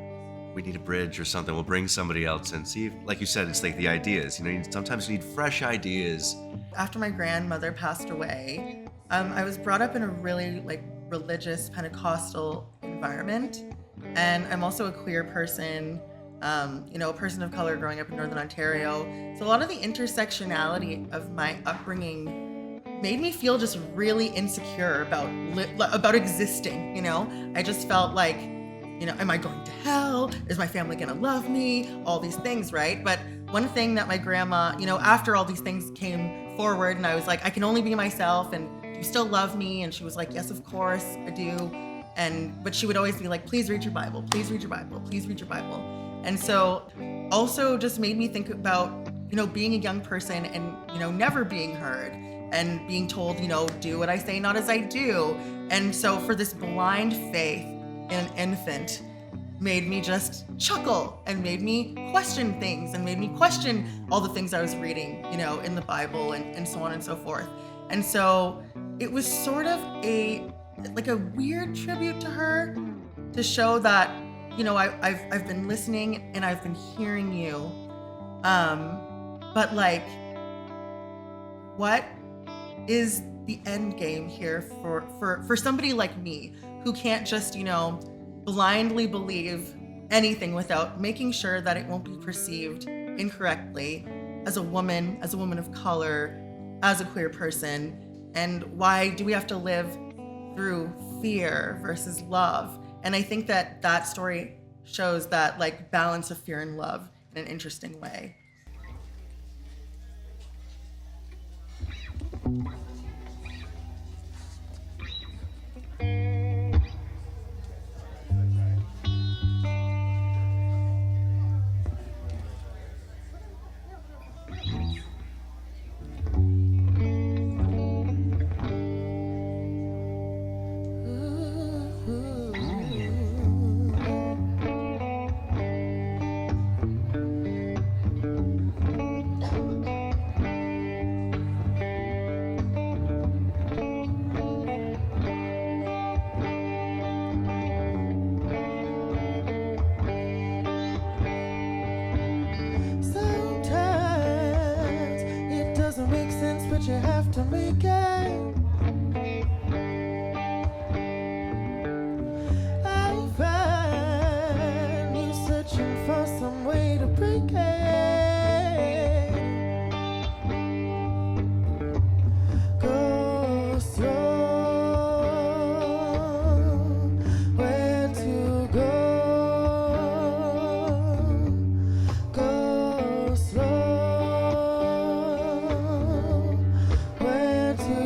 we need a bridge or something. We'll bring somebody else and see. Like you said, it's like the ideas. Sometimes you need fresh ideas. After my grandmother passed away, I was brought up in a really religious Pentecostal environment, and I'm also a queer person. A person of color growing up in Northern Ontario. So a lot of the intersectionality of my upbringing made me feel just really insecure about existing. I just felt like, am I going to hell? Is my family gonna love me? All these things, right? But one thing that my grandma, after all these things came forward, and I was like, I can only be myself, and do you still love me? And she was like, yes, of course, I do. But she would always be like, please read your Bible, please read your Bible, please read your Bible. And so also just made me think about, being a young person and, never being heard and being told, do what I say, not as I do. And so for this blind faith in an infant made me just chuckle and made me question things and made me question all the things I was reading, in the Bible and so on and so forth. And so it was sort of a weird tribute to her to show that, I've been listening and I've been hearing you. But what is the end game here for somebody like me who can't just, blindly believe anything without making sure that it won't be perceived incorrectly as a woman of color, as a queer person? And why do we have to live through fear versus love? And I think that story shows that balance of fear and love in an interesting way. Sometimes it doesn't make sense, but you have to make it. I find you searching for some way to break it. Go slow, where to go? Go slow, where to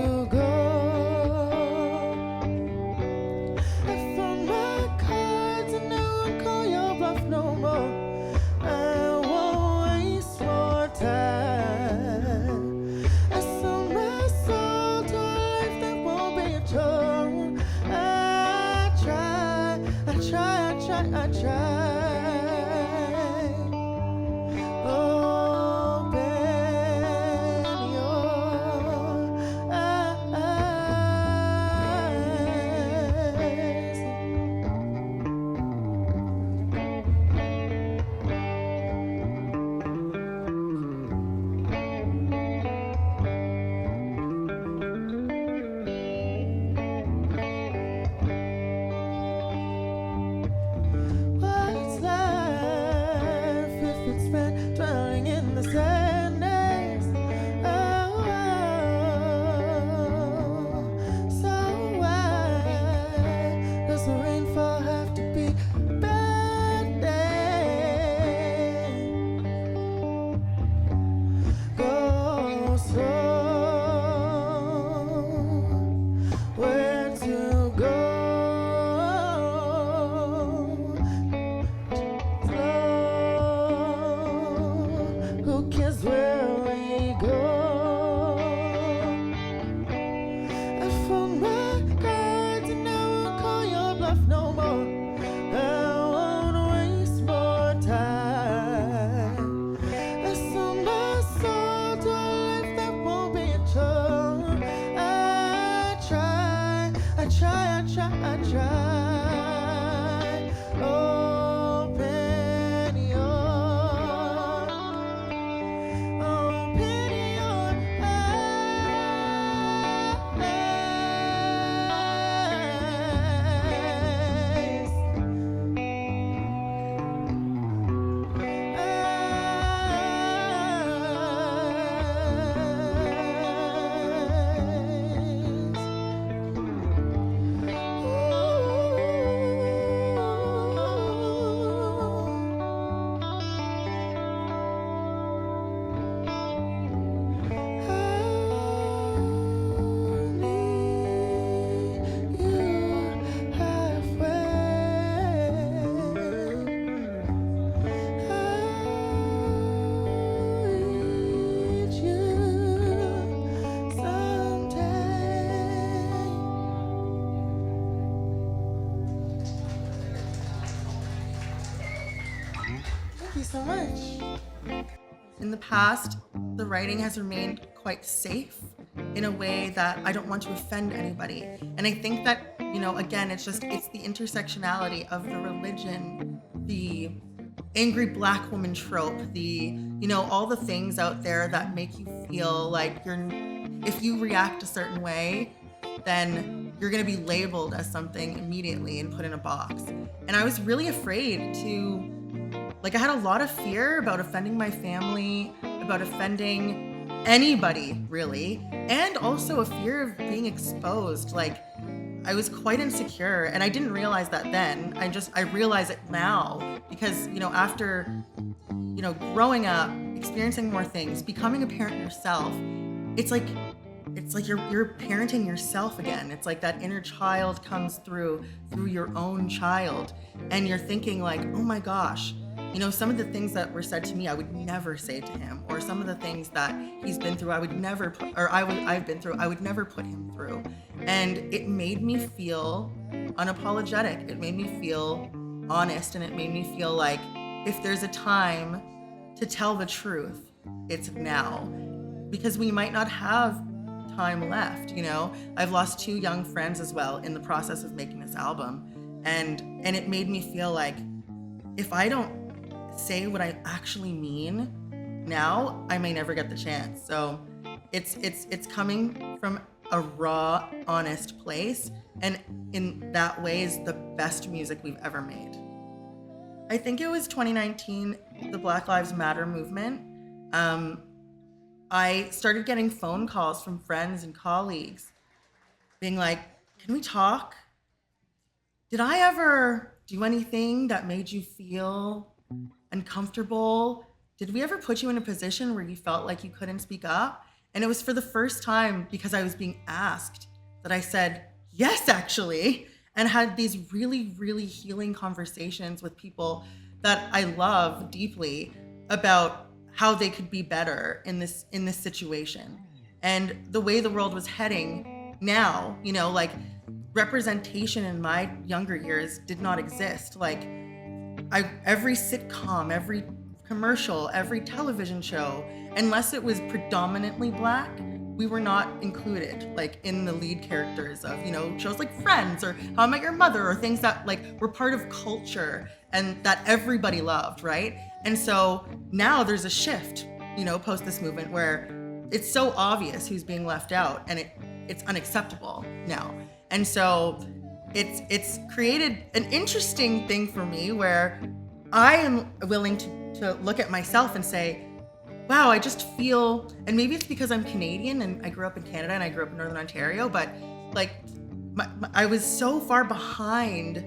so much. In the past, the writing has remained quite safe in a way that I don't want to offend anybody. And I think that, again, it's the intersectionality of the religion, the angry black woman trope, all the things out there that make you feel like if you react a certain way, then you're going to be labeled as something immediately and put in a box. And I was really afraid I had a lot of fear about offending my family, about offending anybody, really, and also a fear of being exposed. I was quite insecure, and I didn't realize that then. I realize it now because, after, growing up, experiencing more things, becoming a parent yourself, it's like you're parenting yourself again. It's like that inner child comes through your own child, and you're thinking oh my gosh, some of the things that were said to me, I would never say to him, or some of the things that he's been through, I've been through, I would never put him through. And it made me feel unapologetic. It made me feel honest, and it made me feel like if there's a time to tell the truth, it's now, because we might not have time left. I've lost 2 young friends as well in the process of making this album, and it made me feel like if I don't say what I actually mean now, I may never get the chance. So it's coming from a raw, honest place, and in that way is the best music we've ever made. I think it was 2019, the Black Lives Matter movement. I started getting phone calls from friends and colleagues being like, can we talk? Did I ever do anything that made you feel uncomfortable? Did we ever put you in a position where you felt like you couldn't speak up? And it was for the first time, because I was being asked, that I said, yes, actually, and had these really, really healing conversations with people that I love deeply about how they could be better in this situation. And the way the world was heading now, representation in my younger years did not exist. Every sitcom, every commercial, every television show, unless it was predominantly Black, we were not included in the lead characters of, shows like Friends or How I Met Your Mother, or things that were part of culture and that everybody loved, right? And so now there's a shift, post this movement, where it's so obvious who's being left out, and it's unacceptable now. And so it's created an interesting thing for me where I am willing to look at myself and say, wow, I just feel, and maybe it's because I'm Canadian and I grew up in Canada and I grew up in Northern Ontario, but I was so far behind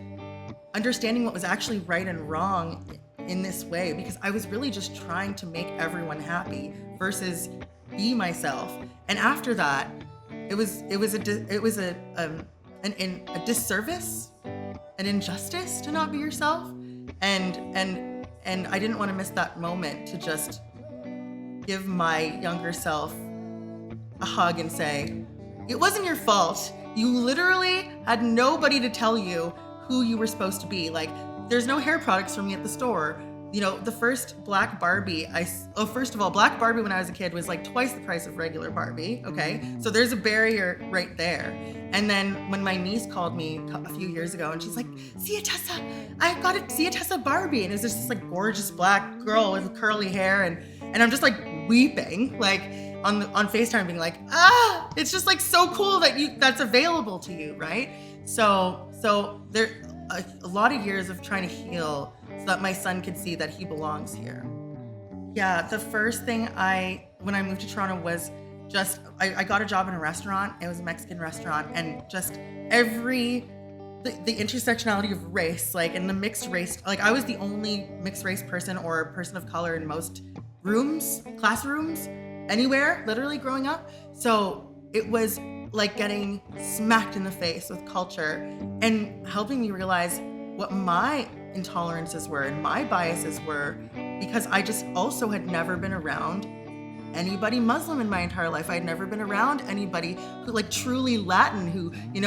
understanding what was actually right and wrong in this way, because I was really just trying to make everyone happy versus be myself. And after that, it was a disservice, an injustice to not be yourself, and I didn't want to miss that moment to just give my younger self a hug and say, it wasn't your fault. You literally had nobody to tell you who you were supposed to be. There's no hair products for me at the store. The first Black Barbie, first of all, Black Barbie when I was a kid was twice the price of regular Barbie, okay? So there's a barrier right there. And then when my niece called me a few years ago and she's like, see Tessa, I got to see Tessa Barbie. And it was just this gorgeous Black girl with curly hair. And I'm just weeping, on FaceTime being it's just so cool that that's available to you, right? So there a lot of years of trying to heal so that my son could see that he belongs here. Yeah, the first thing when I moved to Toronto was just, I got a job in a restaurant. It was a Mexican restaurant, and just the intersectionality of race, and the mixed race, I was the only mixed race person or person of color in most classrooms, anywhere, literally growing up. So it was getting smacked in the face with culture and helping me realize what my intolerances were and my biases were, because I just also had never been around anybody Muslim in my entire life. I had never been around anybody who truly Latin, who, who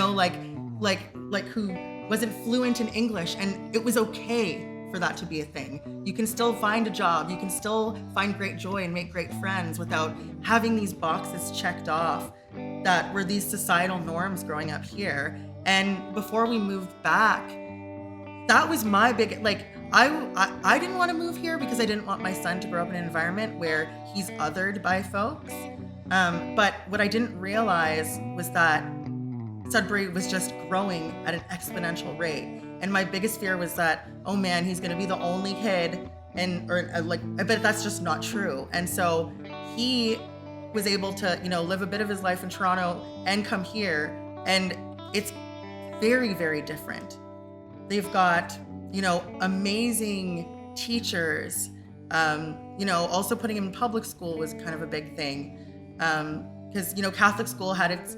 wasn't fluent in English. And it was okay for that to be a thing. You can still find a job, you can still find great joy and make great friends without having these boxes checked off that were these societal norms growing up here. And before we moved back, that was my big, like, I didn't want to move here because I didn't want my son to grow up in an environment where he's othered by folks. But what I didn't realize was that Sudbury was just growing at an exponential rate. And my biggest fear was that, oh man, he's going to be the only kid. I bet that's just not true. And so he was able to, live a bit of his life in Toronto and come here. And it's very, very different. They've got, amazing teachers. Also putting him in public school was kind of a big thing. Because, Catholic school had its,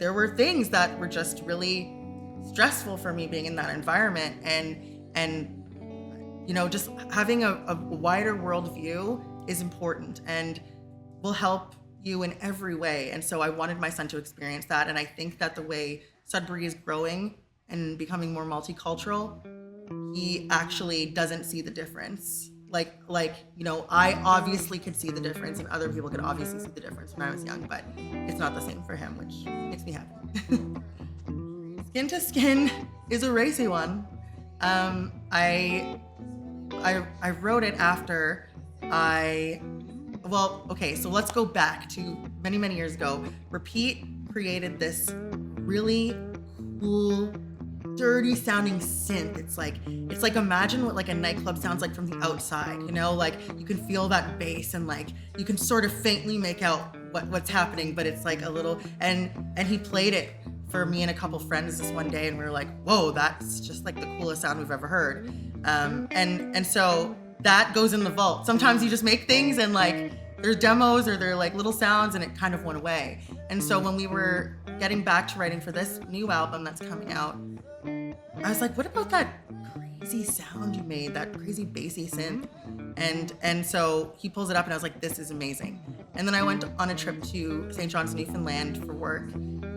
there were things that were just really stressful for me being in that environment. And just having a wider worldview is important and will help you in every way. And so I wanted my son to experience that. And I think that the way Sudbury is growing and becoming more multicultural, he actually doesn't see the difference. I obviously could see the difference and other people could obviously see the difference when I was young, but it's not the same for him, which makes me happy. Skin to Skin is a racy one. I wrote it after so let's go back to many, many years ago. Repeat created this really cool, dirty sounding synth. It's like imagine what a nightclub sounds like from the outside, you can feel that bass and you can sort of faintly make out what's happening, but it's a little, and he played it for me and a couple friends this one day, and we were like, whoa, that's just the coolest sound we've ever heard. And so that goes in the vault. Sometimes you just make things and there's demos or they're little sounds and it kind of went away. And so when we were getting back to writing for this new album that's coming out, I was like, what about that crazy sound you made, that crazy bassy synth? And so he pulls it up and I was like, this is amazing. And then I went on a trip to St. John's, Newfoundland for work,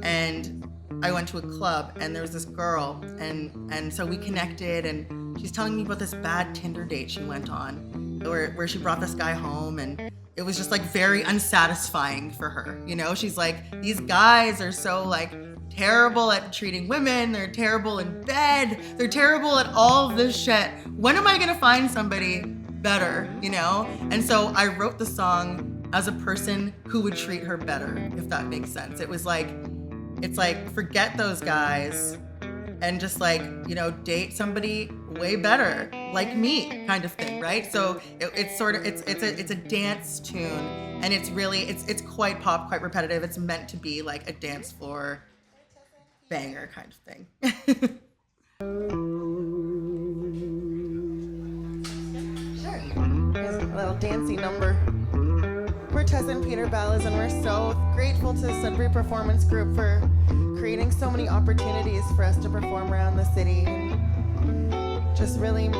and I went to a club and there was this girl, and so we connected, and she's telling me about this bad Tinder date she went on where she brought this guy home, and it was just very unsatisfying for her. She's like, these guys are so terrible at treating women, they're terrible in bed, they're terrible at all of this shit. When am I gonna find somebody better, And so I wrote the song as a person who would treat her better, if that makes sense. It was forget those guys and just date somebody way better, like me, kind of thing, right? So it's a dance tune, and it's quite pop, quite repetitive. It's meant to be a dance floor banger kind of thing. Sure. Here's a little dancey number. We're Tessa and Petr Ballas, and we're so grateful to Sudbury Performance Group for creating so many opportunities for us to perform around the city, and just really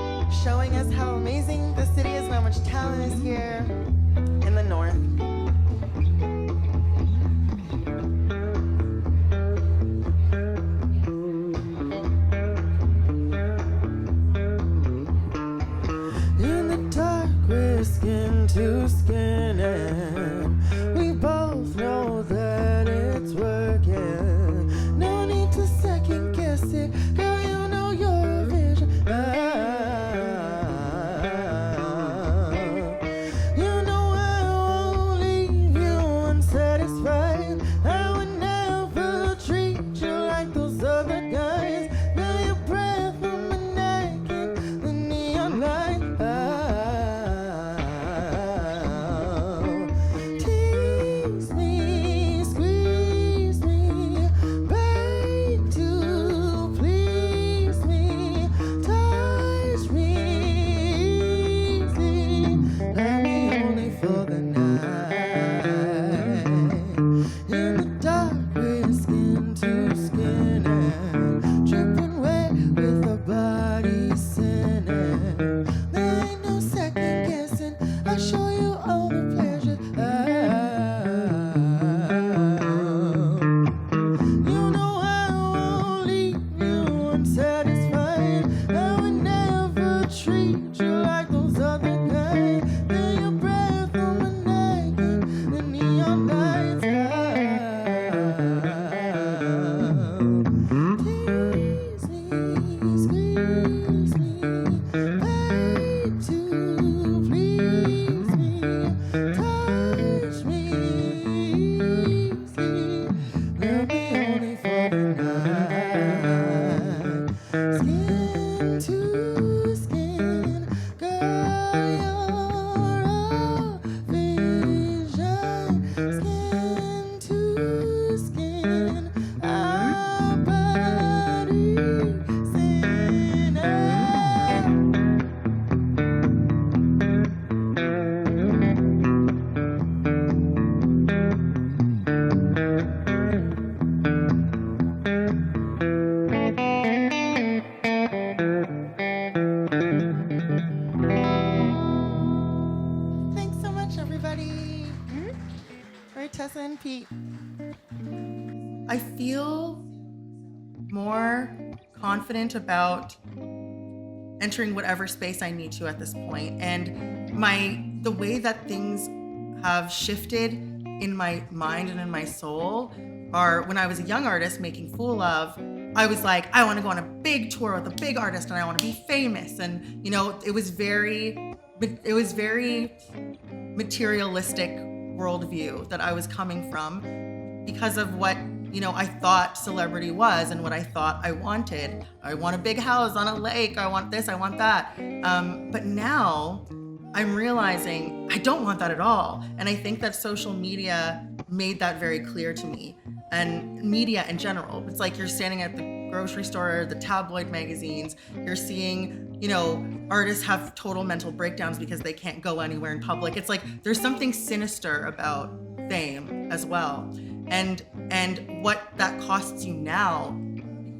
showing us how amazing the city is and how much talent is here in the north. In the dark, we're skin to skin, and we both know that it's working. No need to second guess it, girl, you know your vision. You know I won't leave you unsatisfied. I would never treat you like those other guys. Now your breath on my neck and the neon light. Tease me, squeeze me, beg to please me, touch me easy, let me only for the night. In the dark, we're skin to skin, and dripping wet with our bodies sinning. There ain't no second guessing, I'll show you all the pleasure. You know I won't leave you unsatisfied. I would never treat everybody. We're Tessa and Pete. I feel more confident about entering whatever space I need to at this point. And the way that things have shifted in my mind and in my soul are when I was a young artist making Fool Of, I was like, I want to go on a big tour with a big artist and I want to be famous. And, it was very materialistic worldview that I was coming from because of what, I thought celebrity was and what I thought I wanted. I want a big house on a lake. I want this, I want that. But now I'm realizing I don't want that at all. And I think that social media made that very clear to me, and media in general. It's like you're standing at the grocery store, the tabloid magazines, you're seeing, artists have total mental breakdowns because they can't go anywhere in public. It's like there's something sinister about fame as well. And what that costs you now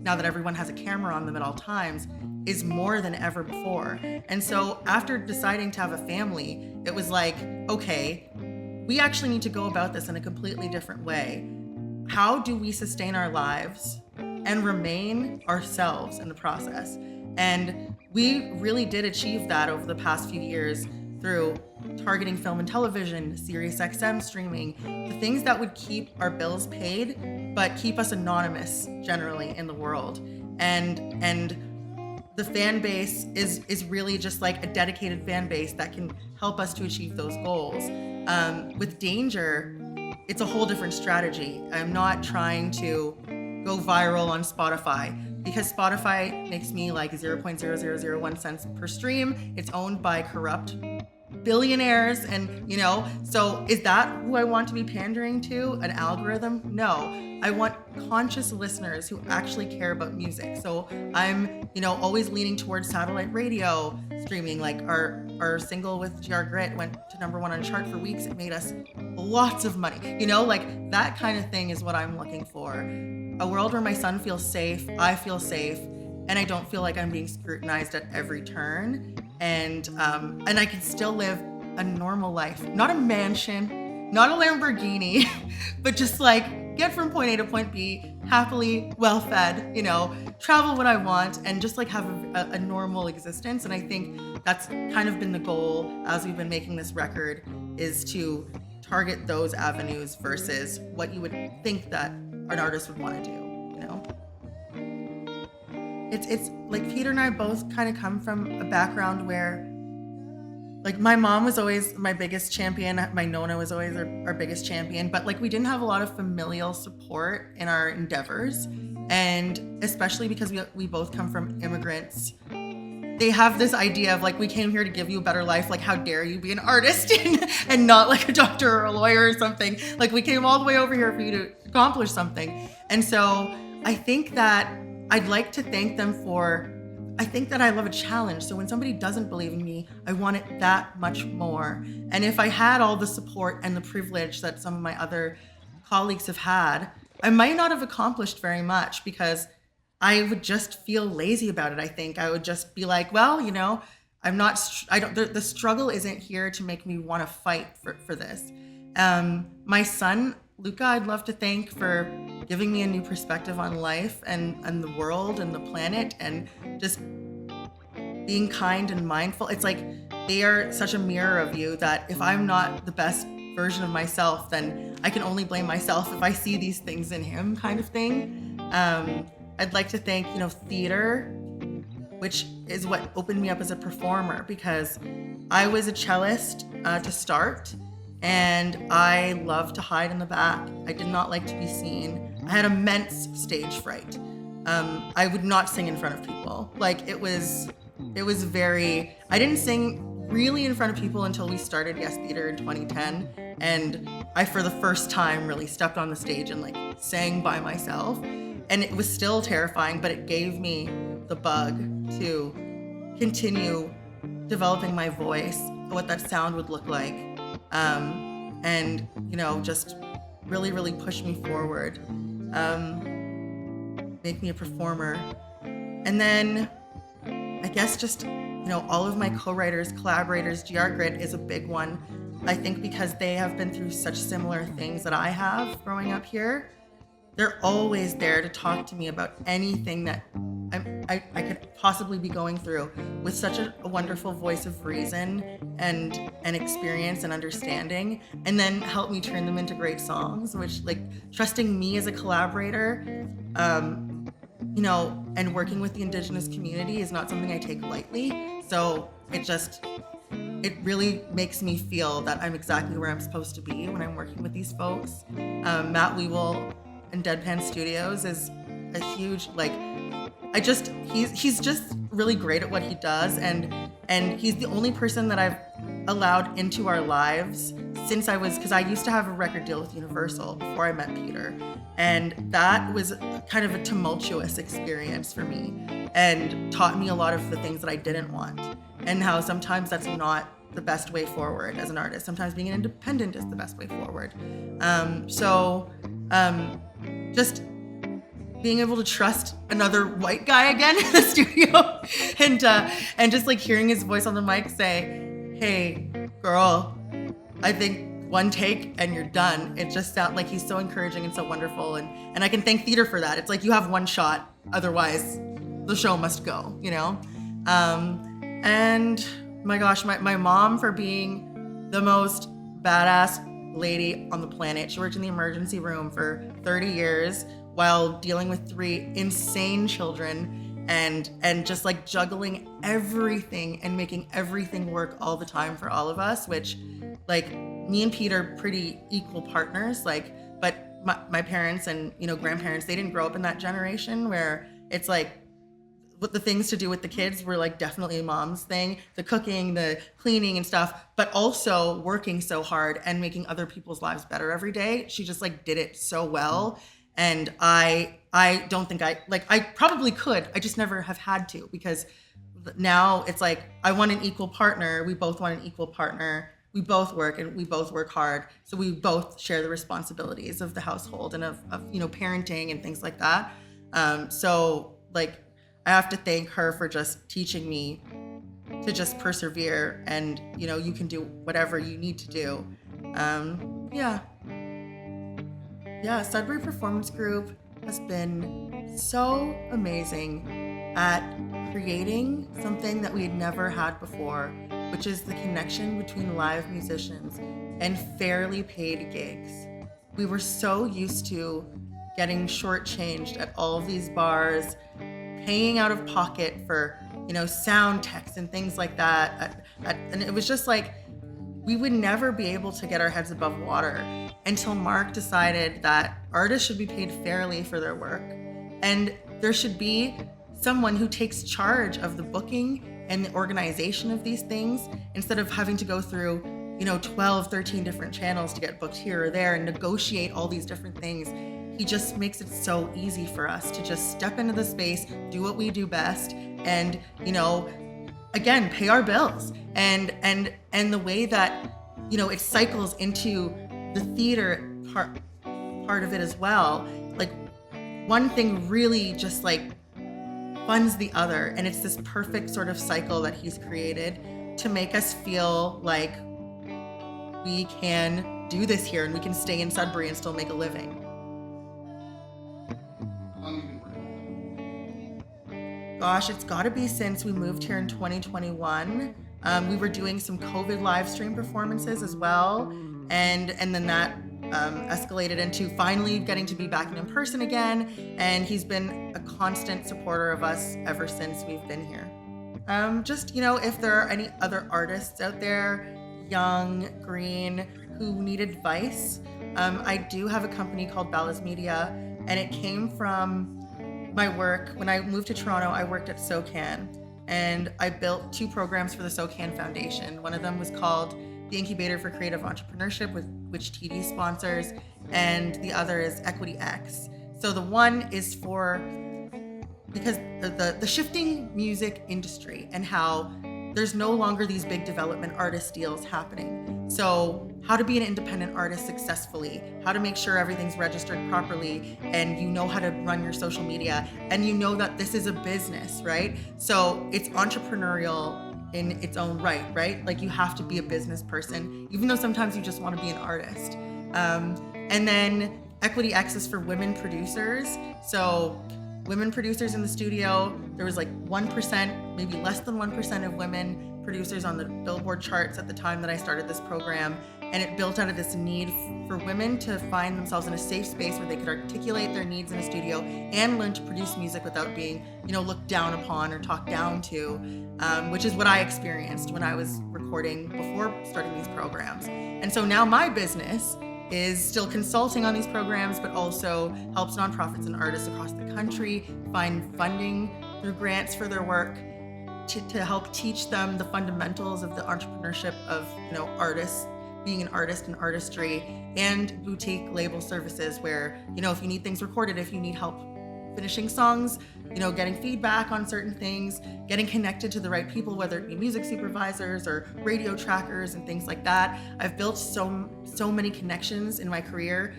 that everyone has a camera on them at all times, is more than ever before. And so after deciding to have a family, it was like, okay, we actually need to go about this in a completely different way. How do we sustain our lives and remain ourselves in the process? And we really did achieve that over the past few years through targeting film and television, Sirius XM streaming, the things that would keep our bills paid, but keep us anonymous generally in the world. And the fan base is really just like a dedicated fan base that can help us to achieve those goals. With Danger, it's a whole different strategy. I'm not trying to go viral on Spotify because Spotify makes me like 0.0001 cents per stream. It's owned by corrupt billionaires, and so is that who I want to be pandering to? An algorithm? No. I want conscious listeners who actually care about music. So I'm always leaning towards satellite radio streaming. Like our single with GR Grit went to #1 on chart for weeks. It made us lots of money. Like that kind of thing is what I'm looking for. A world where my son feels safe, I feel safe, and I don't feel like I'm being scrutinized at every turn. And I can still live a normal life, not a mansion, not a Lamborghini, but just like get from point A to point B, happily, well-fed, travel what I want, and just like have a normal existence. And I think that's kind of been the goal as we've been making this record, is to target those avenues versus what you would think that an artist would want to do, It's like Peter and I both kind of come from a background where like my mom was always my biggest champion. My Nona was always our biggest champion, but like we didn't have a lot of familial support in our endeavors. And especially because we both come from immigrants, they have this idea of like, we came here to give you a better life. Like, how dare you be an artist and not like a doctor or a lawyer or something? Like we came all the way over here for you to accomplish something. And so I think that I'd like to thank them I think that I love a challenge. So when somebody doesn't believe in me, I want it that much more. And if I had all the support and the privilege that some of my other colleagues have had, I might not have accomplished very much because I would just feel lazy about it. I think I would just be like, well, the struggle isn't here to make me want to fight for this. My son, Luca, I'd love to thank for giving me a new perspective on life and the world and the planet, and just being kind and mindful. It's like they are such a mirror of you that if I'm not the best version of myself, then I can only blame myself if I see these things in him, kind of thing. I'd like to thank, theater, which is what opened me up as a performer, because I was a cellist to start. And I love to hide in the back. I did not like to be seen. I had immense stage fright. I would not sing in front of people. Like it was very, I didn't sing really in front of people until we started Yes Theater in 2010. And I, for the first time, really stepped on the stage and like sang by myself. And it was still terrifying, but it gave me the bug to continue developing my voice, what that sound would look like. And just really, really push me forward, make me a performer. And then I guess just, all of my co-writers, collaborators, GR Grit is a big one. I think because they have been through such similar things that I have growing up here, they're always there to talk to me about anything that I could possibly be going through, with such a wonderful voice of reason and experience and understanding, and then help me turn them into great songs, which, like, trusting me as a collaborator, you know, and working with the Indigenous community is not something I take lightly. So it really makes me feel that I'm exactly where I'm supposed to be when I'm working with these folks. Matt Weevil and Deadpan Studios is a huge, like, he's just really great at what he does, and he's the only person that I've allowed into our lives since because I used to have a record deal with Universal before I met Peter, and that was kind of a tumultuous experience for me, and taught me a lot of the things that I didn't want, and how sometimes that's not the best way forward as an artist. Sometimes being an independent is the best way forward. Just being able to trust another white guy again in the studio, and just like hearing his voice on the mic say, "Hey, girl, I think one take and you're done." It just sounds like he's so encouraging and so wonderful, and I can thank theater for that. It's like, you have one shot, otherwise the show must go, you know? And my gosh, my mom, for being the most badass lady on the planet. She worked in the emergency room for 30 years while dealing with 3 insane children, and just like juggling everything and making everything work all the time for all of us, which, like, me and Pete are pretty equal partners, like, but my parents and, you know, grandparents, they didn't grow up in that generation where it's like, what the things to do with the kids were like definitely mom's thing, the cooking, the cleaning and stuff, but also working so hard and making other people's lives better every day. She just like did it so well. And I don't think I probably could, I just never have had to, because now it's like, I want an equal partner. We both want an equal partner. We both work, and we both work hard. So we both share the responsibilities of the household and of you know, parenting and things like that. So like, I have to thank her for just teaching me to just persevere, and, you know, you can do whatever you need to do. Sudbury Performance Group has been so amazing at creating something that we had never had before, which is the connection between live musicians and fairly paid gigs. We were so used to getting shortchanged at all of these bars, paying out of pocket for, you know, sound techs and things like that. And it was just like, we would never be able to get our heads above water until Mark decided that artists should be paid fairly for their work. And there should be someone who takes charge of the booking and the organization of these things, instead of having to go through, you know, 12, 13 different channels to get booked here or there and negotiate all these different things. He just makes it so easy for us to just step into the space, do what we do best, and, you know, again, pay our bills. And the way that, you know, it cycles into the theater part of it as well. Like, one thing really just like funds the other, and it's this perfect sort of cycle that he's created to make us feel like we can do this here and we can stay in Sudbury and still make a living. Gosh, it's got to be since we moved here in 2021. We were doing some COVID live stream performances as well, and then that escalated into finally getting to be back in person again. And he's been a constant supporter of us ever since we've been here. Just, you know, if there are any other artists out there, young, green, who need advice, I do have a company called Ballas Media, and it came from my work. When I moved to Toronto, I worked at SOCAN, and I built 2 programs for the SOCAN Foundation. One of them was called the Incubator for Creative Entrepreneurship, which TD sponsors, and the other is Equity X. So the one is for, because the shifting music industry and how there's no longer these big development artist deals happening. So how to be an independent artist successfully, how to make sure everything's registered properly, and you know how to run your social media, and you know that this is a business, right? So it's entrepreneurial in its own right? Like you have to be a business person, even though sometimes you just want to be an artist. And then equity access for women producers. So women producers in the studio, there was like 1%, maybe less than 1% of women producers on the Billboard charts at the time that I started this program. And it built out of this need for women to find themselves in a safe space where they could articulate their needs in a studio and learn to produce music without being, looked down upon or talked down to, which is what I experienced when I was recording before starting these programs. And so now my business is still consulting on these programs, but also helps nonprofits and artists across the country find funding through grants for their work to help teach them the fundamentals of the entrepreneurship of, artists, being an artist and artistry, and boutique label services where, if you need things recorded, if you need help finishing songs, getting feedback on certain things, getting connected to the right people, whether it be music supervisors or radio trackers and things like that. I've built so many connections in my career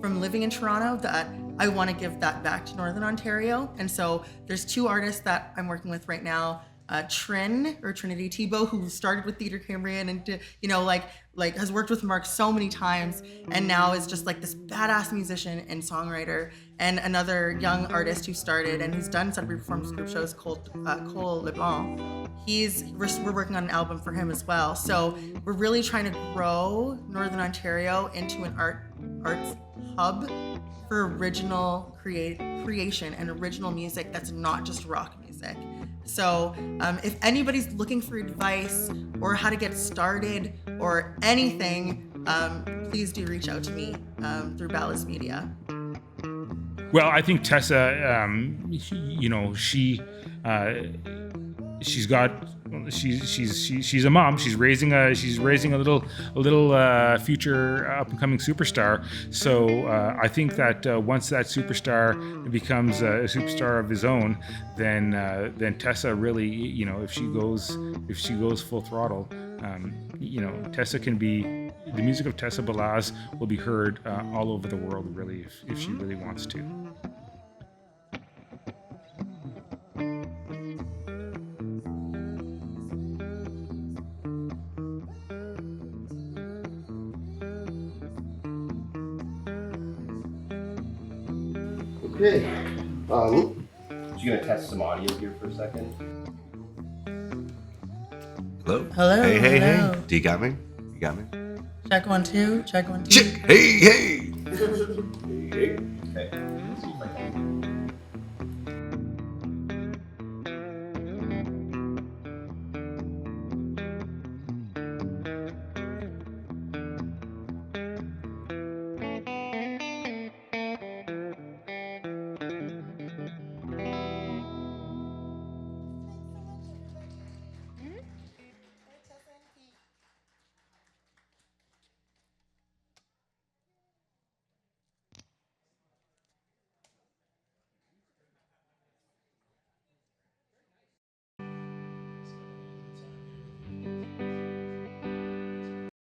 from living in Toronto that I want to give that back to Northern Ontario. And so there's 2 artists that I'm working with right now. Trin, or Trinity Tebow, who started with Theatre Cambrian and like has worked with Mark so many times, and now is just like this badass musician and songwriter. And another young artist who started and who's done Sudbury Performance Group shows called Cole LeBlanc. We're working on an album for him as well. So we're really trying to grow Northern Ontario into an arts hub for original creation and original music that's not just rock music. So if anybody's looking for advice or how to get started or anything, please do reach out to me through Ballas Media. Well, I think Tessa, she's a mom. She's raising a little future up and coming superstar. So I think that once that superstar becomes a superstar of his own, then Tessa really, if she goes full throttle, Tessa can be. The music of Tessa Ballas will be heard all over the world, really, if she really wants to. Okay. Just gonna test some audio here for a second. Hello? Hello, Hey. hello. Do you got me? You got me? Check 1 2, check 1 2. Check. Hey. Hey.